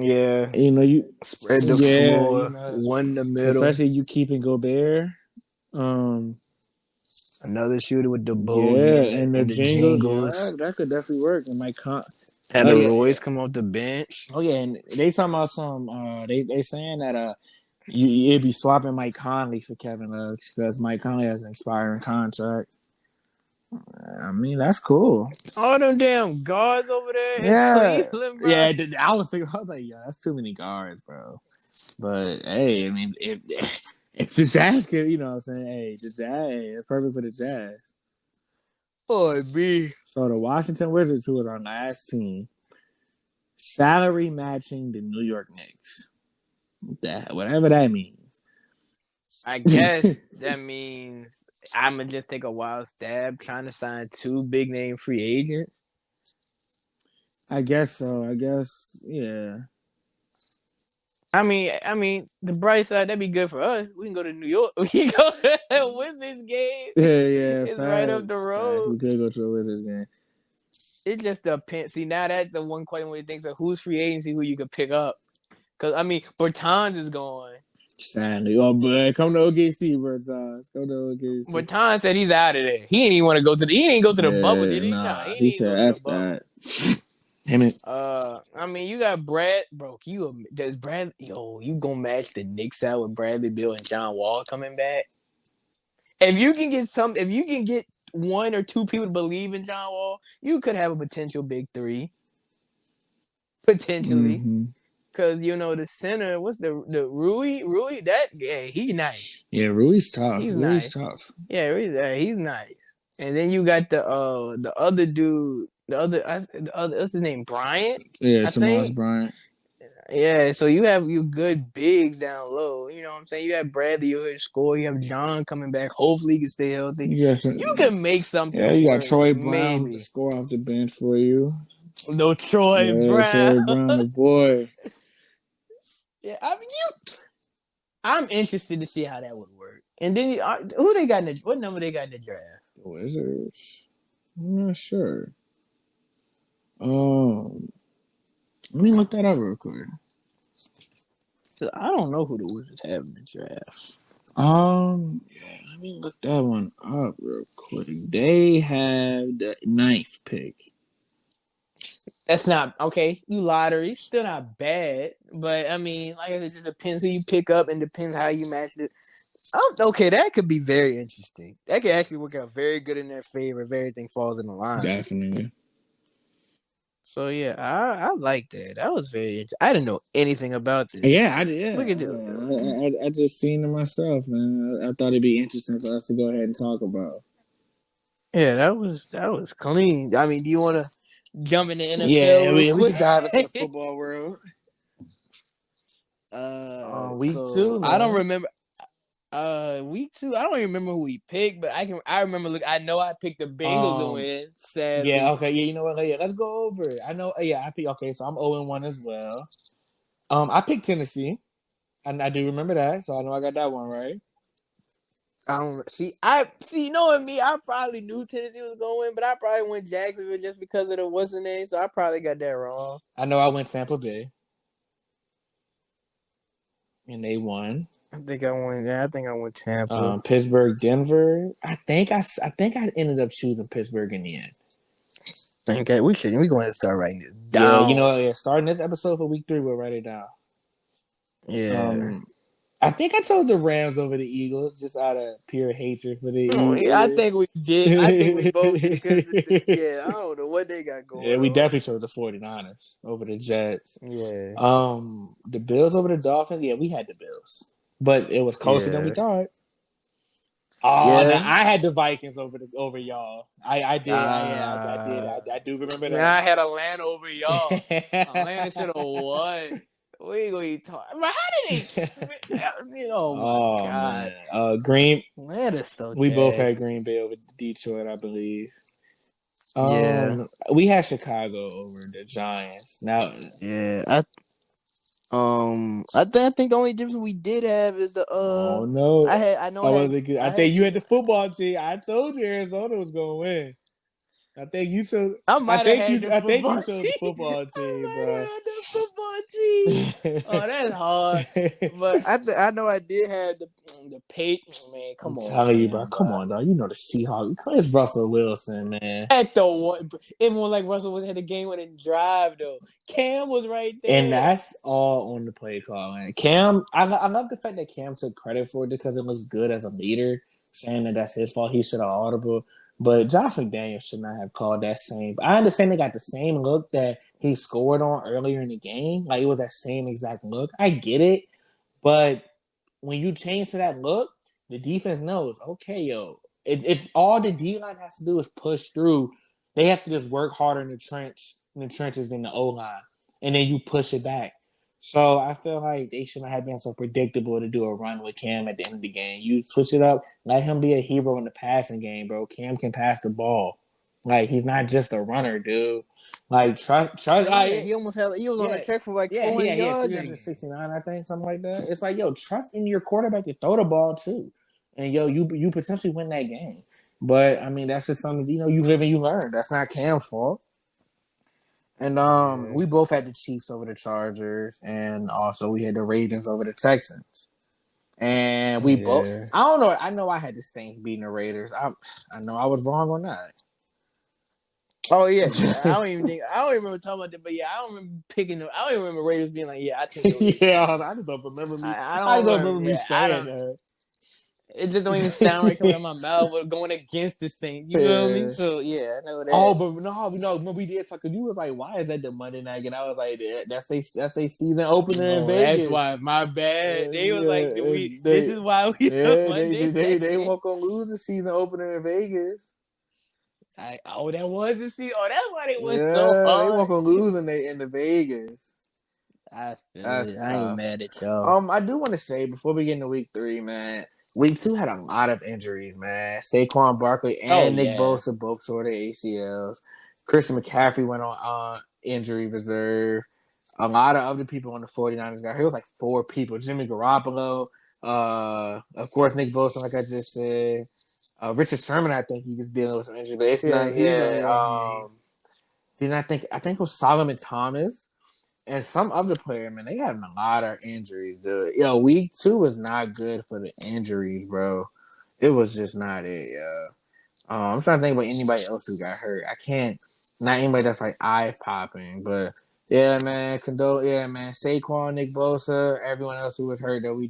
yeah. You Spread the floor, one in the middle. Especially you keeping Gobert. Another shooter with the bogey and the jingles. That could definitely work. And Mike had the Royce come off the bench. Oh yeah, and they talking about some. They saying that you'd be swapping Mike Conley for Kevin Love because Mike Conley has an expiring contract. I mean, that's cool. All them damn guards over there Yeah. in Cleveland, bro. Yeah, I was like, yeah, that's too many guards, bro. But hey, I mean, if the Jazz can, you know what I'm saying? Hey, the Jazz, it's perfect for the Jazz. Boy, B. So the Washington Wizards, who was our last team, salary matching the New York Knicks. Whatever that means. I guess that means I'm going to just take a wild stab trying to sign 2 big name free agents. I guess so. I guess, yeah. I mean, the bright side, that'd be good for us. We can go to New York. We can go to a Wizards game. Yeah. It's right up the road. We could go to a Wizards game. It just depends. See, now that's the one question when you think of who's free agency, who you could pick up. Because, I mean, Bertans is going. Sadly. Oh, but come to OKC, Bertans. Come to OKC. Bertans said he's out of there. He didn't even want to go to the. He didn't go to the bubble, did he? Nah, He he said F that. Damn it. I mean, you got Brad, bro. You gonna match the Knicks out with Bradley Beal and John Wall coming back? If you can get 1 or 2 people to believe in John Wall, you could have a potential big 3. Potentially. Mm-hmm. Cause the center, what's the Rui? He's nice. Yeah, Rui's tough. He's Rui's nice. tough. Yeah, he's nice. And then you got the other dude, the other what's his name? Bryant? Yeah, Tomas Bryant. Yeah, so you have good bigs down low. You know what I'm saying? You have Bradley, you can score. You have John coming back. Hopefully he can stay healthy. You can make something. Yeah, you got Troy Brown to score off the bench for you. No Troy Brown. Troy Brown, the boy. Yeah, I mean, I'm interested to see how that would work. And then who they got what number they got in the draft? The Wizards. I'm not sure. Let me look that up real quick. I don't know who the Wizards have in the draft. Yeah, let me look that one up real quick. They have the 9th pick. That's not okay. You lottery, still not bad, but I mean, like it just depends who you pick up and depends how you match it. Okay, that could be very interesting. That could actually work out very good in their favor if everything falls in the line. Definitely. So yeah, I like that. That was very interesting. I didn't know anything about this. Yeah, I did. Yeah. Look at that. I just seen it myself, man. I thought it'd be interesting for us to go ahead and talk about. Yeah, that was clean. I mean, do you want to jump in the NFL? Yeah, we can dive into the football world. Week 2. I don't remember. Week 2. I don't even remember who we picked, but I remember. I know I picked the Bengals to win. Sadly. Yeah. Okay. Yeah. You know what? Yeah. Let's go over it. I know. Yeah. I picked. Okay. So I'm 0-1 as well. I picked Tennessee, and I do remember that. So I know I got that one right. I don't see. Knowing me, I probably knew Tennessee was going to win, but I probably went Jacksonville just because of the what's the name. So I probably got that wrong. I know I went Tampa Bay, and they won. I think I went Tampa. Pittsburgh, Denver. I think I ended up choosing Pittsburgh in the end. Okay, we going to start writing this down. Yeah, starting this episode for week 3, we'll write it down. Yeah. I think I chose the Rams over the Eagles just out of pure hatred for the I Eagles. think we did. I think we both did because, yeah, I don't know what they got Yeah, going we on. definitely chose the 49ers over the Jets. Yeah, The Bills over the Dolphins. Yeah, we had the Bills, but it was closer than we yeah, thought. Oh, now yeah. I had the Vikings over y'all. I did. I did. Uh, I do remember man, I had Atlanta over y'all. that. Atlanta should have won. We ain't gonna be talking. How did they? Oh my Oh god, man, Green. Atlanta's so We both jacked. had Green Bay over Detroit, I believe. Yeah, We had Chicago over the Giants. Now, yeah. I think the only difference we did have is the oh no, I know I I had wasn't good. I I think had you the had the football team. I told you Arizona was going to win. I think you chose. I might have had the I think you football chose the team. football I team, might bro. have had the football team. Oh, that's hard. But I know I did have the Patriots. Man, I'm come on, telling you, bro. Cam, Come bro. on, dog. You know the Seahawks. It's Russell Wilson, man. At the one, it was like Russell was had the game winning drive though. Cam was right And there. that's all on the play call. Man. Cam, I love the fact that Cam took credit for it because it looks good as a leader, saying that that's his fault. He should have audible. But Josh McDaniels should not have called that same. I understand they got the same look that he scored on earlier in the game. Like it was that same exact look. I get it. But when you change to that look, the defense knows, okay, yo, if all the D line has to do is push through, they have to just work harder in the trenches than the O line, and then you push it back. So I feel like they shouldn't have been so predictable to do a run with Cam at the end of the game. You switch it up, let him be a hero in the passing game, bro. Cam can pass the ball. Like he's not just a runner, dude. Like trust. Yeah, he was on the Yeah, track for like yeah, 400 he had yards that game. 369, I think, something like that. It's like, yo, trust in your quarterback to throw the ball too, and yo, you potentially win that game. But I mean, that's just something you live and you learn. That's not Cam's fault. And Yeah. we both had the Chiefs over the Chargers, and also we had the Ravens over the Texans. And we both, Yeah. I don't know, I know I had the Saints beating the Raiders. I know I was wrong on that. Oh yeah, I don't even remember talking about that, but yeah, I don't remember picking them. I don't even remember Raiders being like, yeah, I think those are the Yeah, Saints. I just don't remember me. I I don't just don't remember. remember me Yeah, I saying don't. that. It just don't even sound right coming out of my mouth. But going against the Saints, you feel me? Yeah. So yeah, I know Oh, that. but no, when we did talk, you was like, "Why is that the Monday night?" And I was like, "That's a season opener in Oh, that's Vegas." why. My bad. They was like, This They, is why we the yeah, Monday they night. won't gonna lose the season opener in Vegas. That was the season. Oh, that's why they went so Yeah, they won't hard. gonna lose in the Vegas. I feel That's it. I ain't tough. mad at y'all. I do want to say before we get into week 3, man. Week 2 had a lot of injuries, man. Saquon Barkley Oh and Nick yeah. Bosa both tore their ACLs. Christian McCaffrey went on injury reserve. A lot of other people on the 49ers got hurt. It was like 4 people. Jimmy Garoppolo, of course, Nick Bosa, like I just said. Richard Sherman, I think he was dealing with some injury, but it's Yeah, not. he's the only Yeah. one. Yeah. Then I think it was Solomon Thomas and some other player. Man, they having a lot of injuries, dude. Yo, week 2 was not good for the injuries, bro. It was just not it. Yeah. I'm trying to think about anybody else who got hurt. I can't. Not anybody that's like eye popping, but yeah, man. Yeah, man. Saquon, Nick Bosa, everyone else who was hurt that we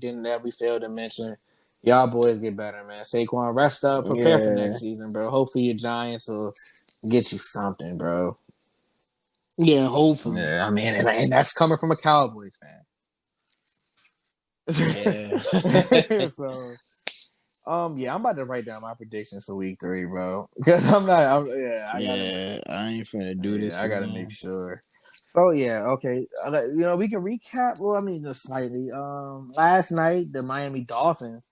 failed to mention. Y'all boys get better, man. Saquon, rest up, prepare for Yeah. next season, bro. Hopefully your Giants will get you something, bro. Yeah, hopefully. Yeah, I mean, and that's coming from a Cowboys Yeah. fan. So, yeah, I'm about to write down my predictions for week 3, bro. Because yeah, I gotta make. Yeah, I ain't finna do Yeah, this I gotta make again. sure. So yeah, okay. We can recap. Well, I mean, just slightly. Last night the Miami Dolphins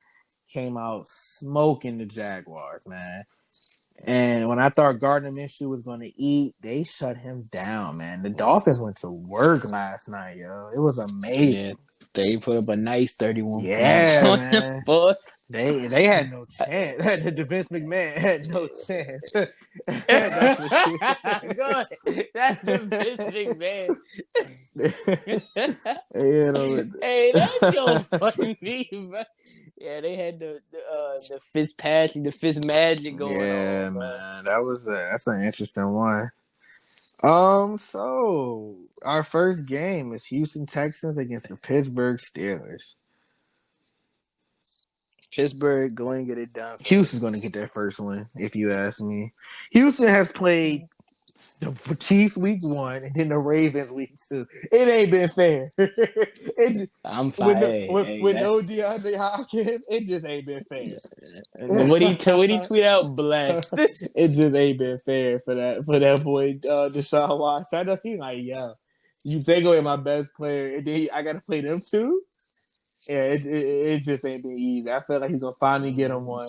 came out smoking the Jaguars, man. And when I thought Gardner Minshew was going to eat, they shut him down, man. The Dolphins went to work last night, yo. It was Yeah, amazing. they put up a nice 31 points Yeah, on them man. boys. They had no chance. The Vince McMahon had no chance. That's for sure. Go ahead. That's the Vince McMahon. you know, Hey, that's so funny, bro. Yeah, they had the the Fitz magic going yeah, on, bro. man. That's an interesting one. So our first game is Houston Texans against the Pittsburgh Steelers. Pittsburgh going to get it done. Houston's going to get their first win, if you ask me. Houston has played the Chiefs week 1 and then the Ravens week 2. It ain't been fair. I'm with fine. no, Hey, with, hey, with no DeAndre Hopkins, it just ain't been fair. what he tweet out? Blessed. It just ain't been fair for that boy Deshaun Watson. I know he's like, yo, you take away my best player, and then I got to play them too. Yeah, it just ain't been easy. I feel like he's gonna finally get him one.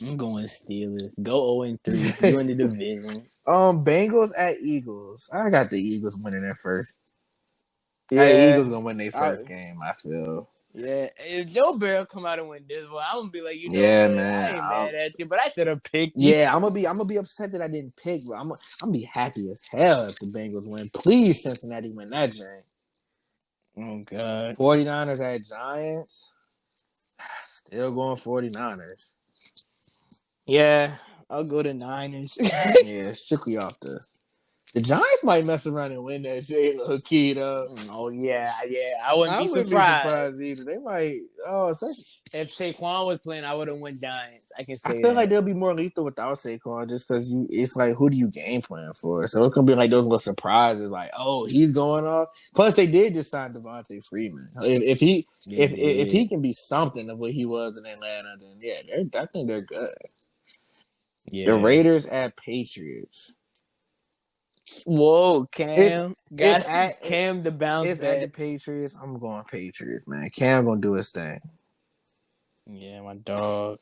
I'm going Steelers. Go 0-3. You in the division. Bengals at Eagles. I got the Eagles winning their first. Yeah, Eagles gonna win their first game. I feel. Yeah, if Joe Burrow come out and win this one, I'm gonna be like, Yeah, what? man. I ain't mad at you, but I should have picked you. Yeah, I'm gonna be upset that I didn't pick, but I'm gonna be happy as hell if the Bengals win. Please, Cincinnati win that game. Oh God. 49ers at Giants. Still going 49ers. Yeah, I'll go to Niners. Yeah, strictly off the Giants might mess around and win that shit, low key though. Oh yeah. I wouldn't be surprised either. They might. Oh, especially if Saquon was playing. I would have won Giants. I can say I feel that. like they'll be more lethal without Saquon, just because it's like, who do you game plan for? So it could be like those little surprises, like, oh, he's going off. Plus, they did just sign Devontae Freeman. If he can be something of what he was in Atlanta, then yeah, I think they're good. Yeah. The Raiders at Patriots. Whoa, Cam. Cam the bounce It's back. at the Patriots. I'm going Patriots, man. Cam gonna do his thing. Yeah, my dog.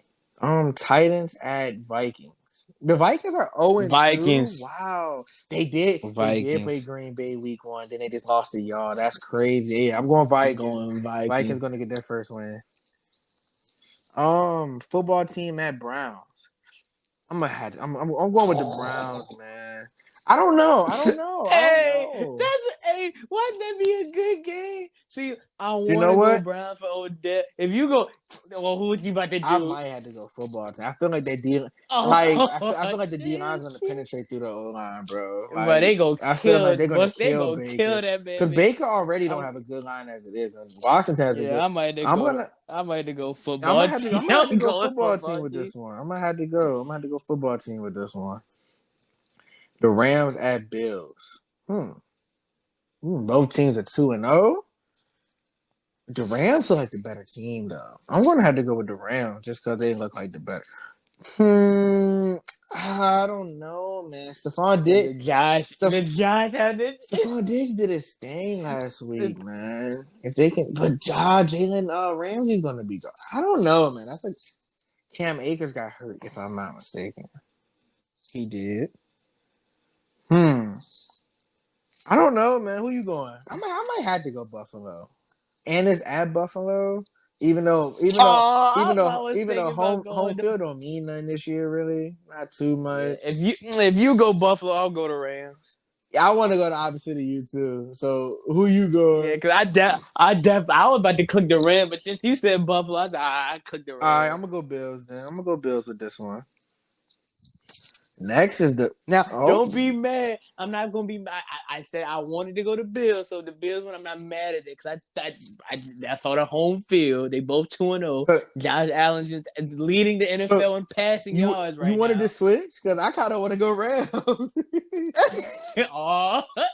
Titans at Vikings. The Vikings are 0-2. Vikings. Wow. They did play Green Bay week 1, then they just lost to y'all. That's crazy. Yeah, I'm going Vikings. Vikings gonna get their first win. Football team at Browns. I'm going with the Browns, man. I don't know. Wouldn't that be a good game? See, I want to what? go Brown for Odell. If you go, well, who would you about to do? I might have to go football team. I feel like they deal. I feel like the D-line's gonna penetrate through the O-line, bro. Like, but they go I kill. feel like they're gonna kill Baker. that man. Because Baker already don't have a good line as it is. And Washington has a good. I might have to go football. I might have to go football team with this one. I'm gonna have to go football team with this one. The Rams at Bills. Both teams are 2-0. The Rams look like the better team, though. I'm gonna have to go with the Rams just because they look like the better. I don't know, man. Stephon Diggs did his thing last week, man. If they can, but Jalen Ramsey's gonna be. I don't know, man. That's like Cam Akers got hurt, if I'm not mistaken. He did. I don't know, man. Who you going? I might have to go Buffalo. And it's at Buffalo, even though home field don't mean nothing this year, really, not too much. Yeah, if you go Buffalo, I'll go to Rams. Yeah, I want to go the opposite of you too. So who you going? Yeah, because I was about to click the Rams, but since you said Buffalo, I clicked the Rams. All right, I'm gonna go Bills then. I'm gonna go Bills with this one. Next is don't be mad. I'm not gonna be mad. I said I wanted to go to Bills, so the Bills one I'm not mad at it because I saw the home field. They both 2-0. Josh Allen's leading the NFL in passing yards right now. You wanted to switch because I kind of want to go Rams.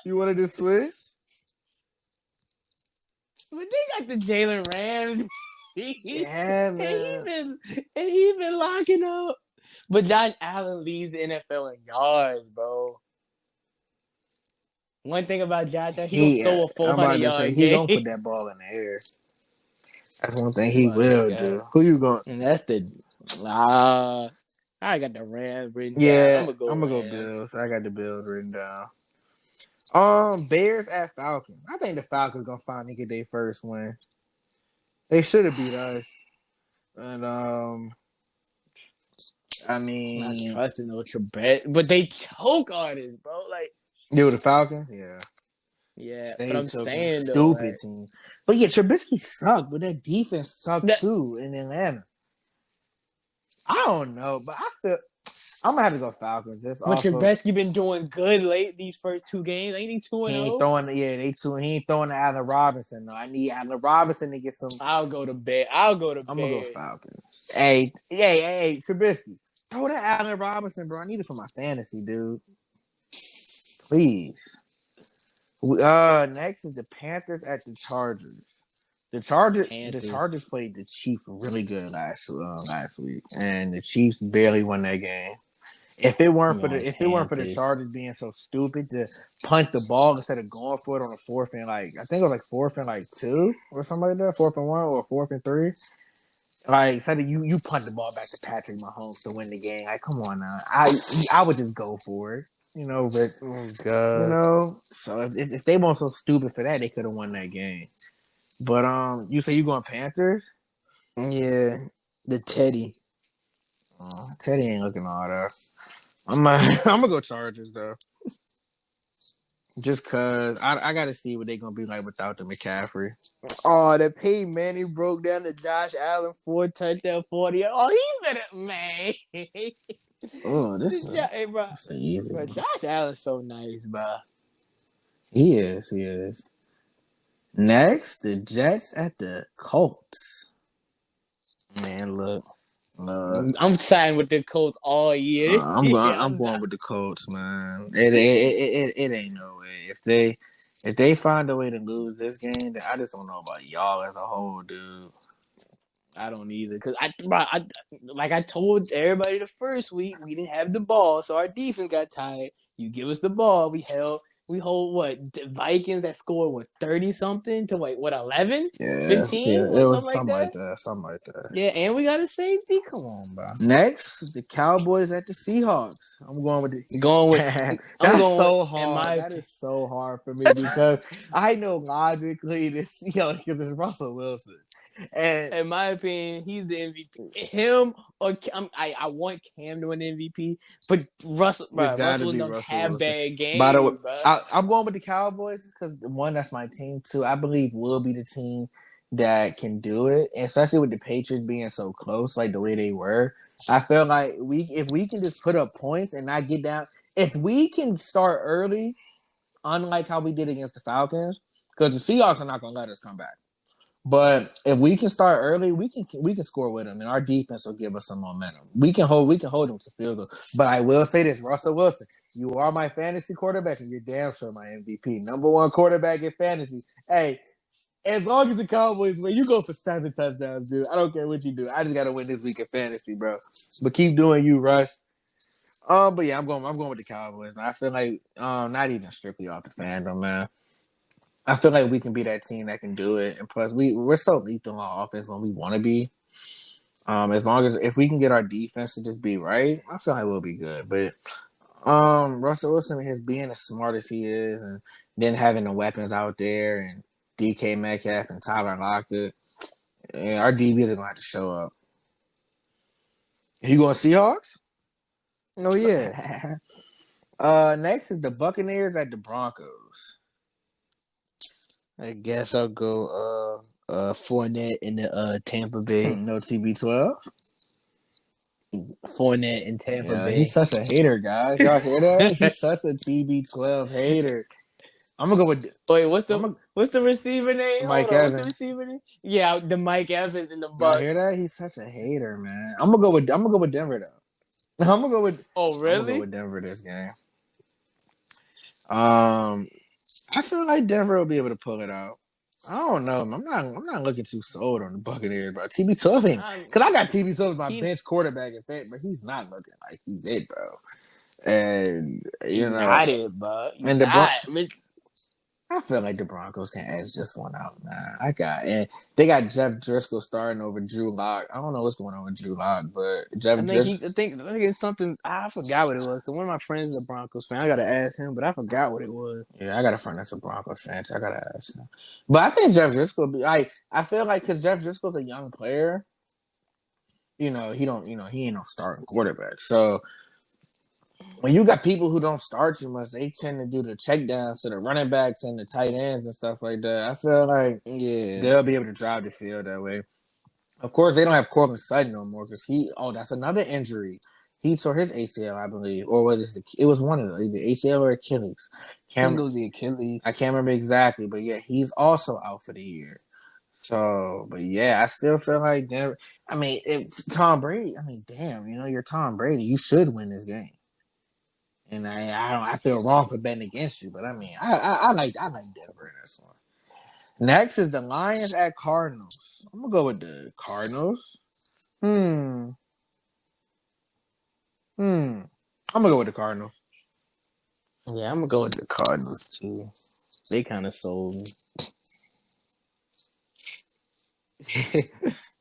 You wanted to switch, but they got the Jalen Rams. Yeah, man. And he's been locking up. But Josh Allen leads the NFL in yards, bro. One thing about Josh, he gonna throw a 400-yard game. He gonna put that ball in the air. That's one thing he will do. Who you going? And that's I got the Rams written down. I'm gonna go Bills. I got the Bills written down. Bears at Falcons. I think the Falcons gonna finally get their first win. They should have beat us. And I mean, I'm not trusting no Trebek, but they choke artists, bro. Like, with the Falcons, yeah. But I'm saying stupid team. But yeah, Trubisky sucked, but that defense sucked too in Atlanta. I don't know, but I'm gonna have to go Falcons. Just But off your of best, you've been doing good late these first two games. Ain't he 2 he and ain't 0? throwing. Yeah, they two. He ain't throwing to Allen Robinson. though. I need Allen Robinson to get some. I'll go to bed. I'll go to I'm gonna go bed. Falcons. Hey, Trubisky, throw to Allen Robinson, bro. I need it for my fantasy, dude. Please. Next is the Panthers at the Chargers. The Panthers. Chargers played the Chiefs really good last week, and the Chiefs barely won that game. If it weren't I'm for going the Panthers. Chargers being so stupid to punt the ball instead of going for it on a fourth and I think it was like fourth and like 2 or something like that, 4th and 1 or 4th and 3. Like instead of you punt the ball back to Patrick Mahomes to win the game. Like, come on now. I would just go for it, but Oh God. so if they weren't so stupid for that, they could have won that game. But you say you going Panthers? Yeah, the Teddy. Teddy ain't looking all that. I'm gonna go Chargers though. Just cause I gotta see what they gonna be like without the McCaffrey. Oh, the Peyton Manning broke down to Josh Allen 4 touchdown 40. Oh, he better man. Oh, this Hey, bro. is easy. But Josh Allen's so nice, bro. He is. Next, the Jets at the Colts. Man, look. Uh, I'm siding with the Colts all year. I'm going with the Colts, man. It ain't no way. If they find a way to lose this game, then I just don't know about y'all as a whole, dude. I don't either, cause like I told everybody the first week, we didn't have the ball, so our defense got tired. You give us the ball, we hold what the Vikings that scored what 30 something to like what 11, Yeah, 15 it or was something like that. something like that. Yeah, and we got a safety. Come on, bro. Next, the Cowboys at the Seahawks. I'm going with the. Going with I'm That's going so with, in hard. my That is so hard for me because I know logically this, because it's Russell Wilson, and in my opinion, he's the MVP. Him or I want Cam to win MVP, but it's got to Russell be don't Russell have Wilson. bad By the way, games, bro. I'm going with the Cowboys because one, that's my team. Two, I believe will be the team that can do it, and especially with the Patriots being so close, like the way they were. I feel like if we can just put up points and not get down, if we can start early, unlike how we did against the Falcons, because the Seahawks are not going to let us come back. But if we can start early, we can score with them, and our defense will give us some momentum. We can hold them to field goal. But I will say this, Russell Wilson, you are my fantasy quarterback, and you're damn sure my MVP, number one quarterback in fantasy. Hey, as long as the Cowboys win, you go for 7 touchdowns, dude. I don't care what you do. I just gotta win this week in fantasy, bro. But keep doing you, Russ. But yeah, I'm going with the Cowboys. I feel like not even strictly off the fandom, man. I feel like we can be that team that can do it, and plus we're so lethal on offense when we want to be. As long as if we can get our defense to just be right, I feel like we'll be good. But Russell Wilson, his being as smart as he is, and then having the weapons out there, and DK Metcalf and Tyler Lockett, and our DBs are gonna have to show up. You going Seahawks? Oh yeah. Next is the Buccaneers at the Broncos. I guess I'll go Fournette in the Tampa Bay. No TB12. Fournette in Tampa Yeah, Bay. he's such a hater, guys. Y'all hear that? He's such a TB12 hater. I'm gonna go with. Wait, what's the receiver name? Mike Hold on, what's the Evans. receiver name? Yeah, the Mike Evans in the Y'all Bucks. hear that? He's such a hater, man. I'm gonna go with Denver though. I'm gonna go with. Oh, really? I'm gonna go with Denver this game. I feel like Denver will be able to pull it out. I don't know. I'm not looking too sold on the Buccaneers, bro. TB12 because I got TB12 as my bench quarterback in fact, but he's not looking like he's it, bro. And you know, not it, bro. and I feel like the Broncos can edge this one out, man. And they got Jeff Driscoll starting over Drew Lock. I don't know what's going on with Drew Lock, but I think it's something. I forgot what it was. Cause one of my friends is a Broncos fan. I gotta ask him, but I forgot what it was. Yeah, I got a friend that's a Broncos fan, so I gotta ask him. But I think Jeff Driscoll I feel like because Jeff Driscoll's a young player, he ain't no starting quarterback. So when you got people who don't start too much, they tend to do the checkdowns to the running backs and the tight ends and stuff like that. I feel like they'll be able to drive the field that way. Of course, they don't have Corbin Sutton no more because that's another injury. He tore his ACL, I believe, or was it was one of them, either ACL or Achilles. I think Can't it was the Achilles. I can't remember exactly, but yeah, he's also out for the year. So, but yeah, I still feel like Denver. I mean, if Tom Brady. I mean, damn, you're Tom Brady. You should win this game. And I feel wrong for betting against you, but I mean, I like Denver in this one. Next is the Lions at Cardinals. I'm gonna go with the Cardinals. Hmm. Hmm. I'm gonna go with the Cardinals. Yeah, I'm gonna go with the Cardinals too. They kind of sold me.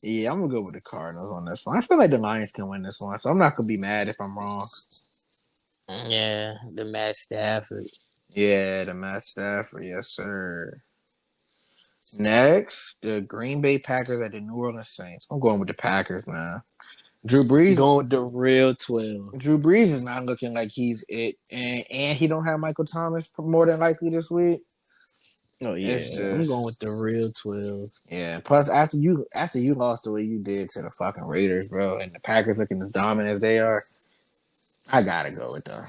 Yeah, I'm gonna go with the Cardinals on this one. I feel like the Lions can win this one, so I'm not gonna be mad if I'm wrong. Yeah, the Matt Stafford. Yeah, the Matt Stafford, yes sir. Next, the Green Bay Packers at the New Orleans Saints. I'm going with the Packers, man. Drew Brees. Going with the real 12. Drew Brees is not looking like he's it, and he don't have Michael Thomas more than likely this week. Oh It's yeah, I'm going just with the real 12. yeah. Plus, after you lost the way you did to the fucking Raiders, bro, and the Packers looking as dominant as they are, I gotta go with them.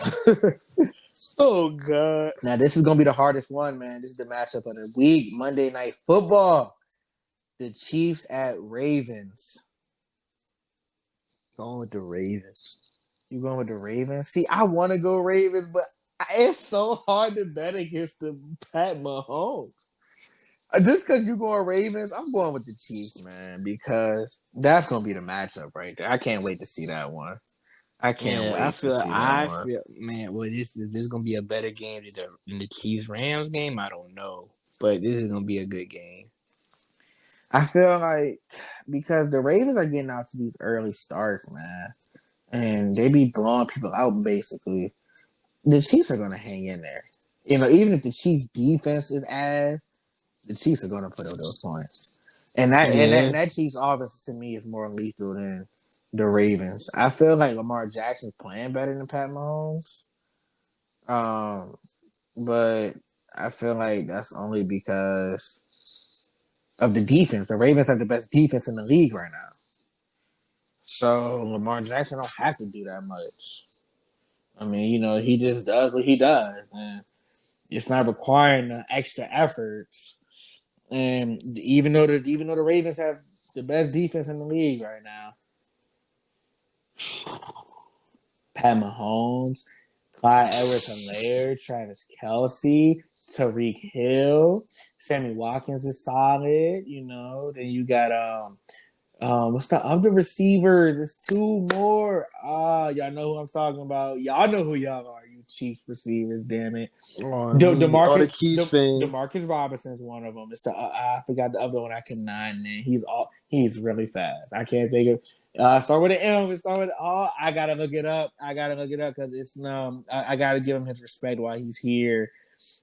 Oh god. Now this is gonna be the hardest one, man. This is the matchup of the week, Monday Night Football. The Chiefs at Ravens. Going with the Ravens. You going with the Ravens? See, I want to go Ravens, but it's so hard to bet against the Pat Mahomes. Just because you going Ravens, I'm going with the Chiefs, man, because that's gonna be the matchup right there. I can't wait to see that one. I can't Yeah, wait to see that one. man. Well, this is gonna be a better game than the Chiefs Rams game. I don't know, but this is gonna be a good game. I feel like because the Ravens are getting out to these early starts, man, and they be blowing people out basically. The Chiefs are gonna hang in there. Even if the Chiefs defense is ass, the Chiefs are gonna put up those points. And that and that, Yeah, and that Chiefs offense to me is more lethal than the Ravens. I feel like Lamar Jackson's playing better than Pat Mahomes. But I feel like that's only because of the defense. The Ravens have the best defense in the league right now. So Lamar Jackson don't have to do that much. I mean, he just does what he does, and it's not requiring the extra efforts. And even though the Ravens have the best defense in the league right now, Pat Mahomes, Clyde Edwards-Helaire, Travis Kelce, Tariq Hill, Sammy Watkins is solid. Then you got what's the other receivers? It's two more. Y'all know who I'm talking about. Y'all know who y'all are. You Chiefs receivers, damn it. all the Chiefs fans. Demarcus Robinson's one of them. It's I forgot the other one. I cannot name. He's really fast. I can't think of. Start with an M. Start with I gotta look it up. Because it's I gotta give him his respect while he's here.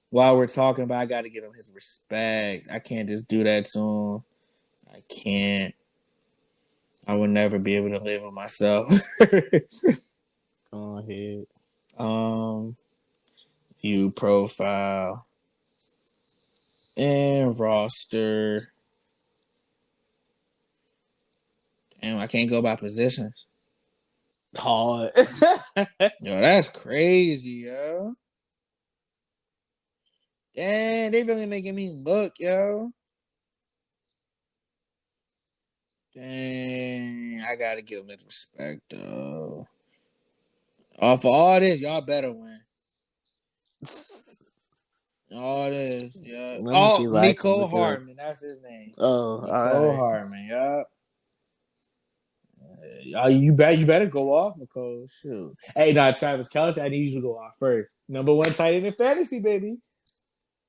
While we're talking about, I gotta give him his respect. I can't just do that to him. I can't. I would never be able to live with myself. Go ahead. View profile and roster. Damn, I can't go by positions. Hard. Yo, that's crazy, yo. Damn, they really making me look, yo. Dang, I gotta give them his respect, though. For all this, y'all better win. All this, yeah. Let me see if I can Nico look it up. Hartman, that's his name. Oh, Nico all right. Hartman, yup. You better go off, Nicole. Shoot. Hey, Travis Kelce, I need you to go off first. Number one tight end in fantasy, baby.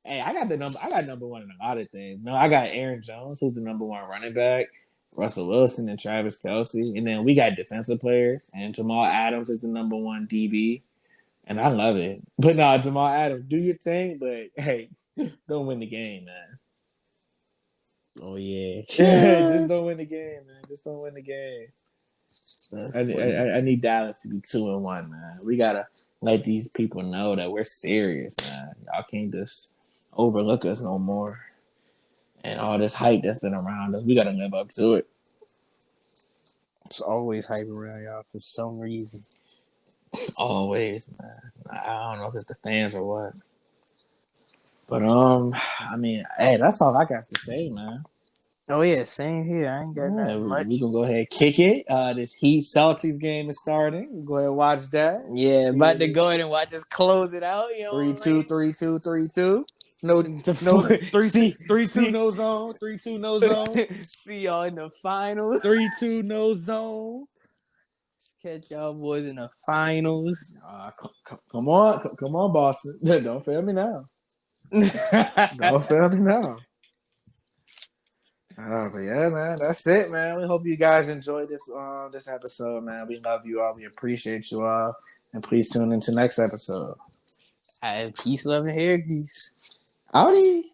Hey, I got number one in a lot of things. No, I got Aaron Jones, who's the number one running back, Russell Wilson and Travis Kelce. And then we got defensive players, and Jamal Adams is the number one DB. And I love it. But no, Jamal Adams, do your thing, but hey, don't win the game, man. Oh yeah. Just don't win the game, man. Just don't win the game. I need Dallas to be 2-1, man. We gotta let these people know that we're serious, man. Y'all can't just overlook us no more. And all this hype that's been around us, we gotta live up to it. It's always hype around y'all for some reason. Always, man. I don't know if it's the fans or what. But I mean, hey, that's all I got to say, man. Oh yeah, same here. I ain't got Yeah, nothing we much. gonna go ahead and kick it. This Heat Celtics game is starting. Go ahead and watch that. Yeah, See about what to it go ahead and watch us close it out. You know what 3-2, I 3-2, 3-2. No, mean? no, See, 3-2, see, no zone. 3-2, no zone. see y'all in the finals. 3-2, no zone. Catch y'all boys in the finals. Come on, Boston. Don't fail me now. Don't fail me now. But yeah, man, that's it, man. We hope you guys enjoyed this episode, man. We love you all. We appreciate you all, and please tune into next episode. Peace, love, and hair grease. Howdy.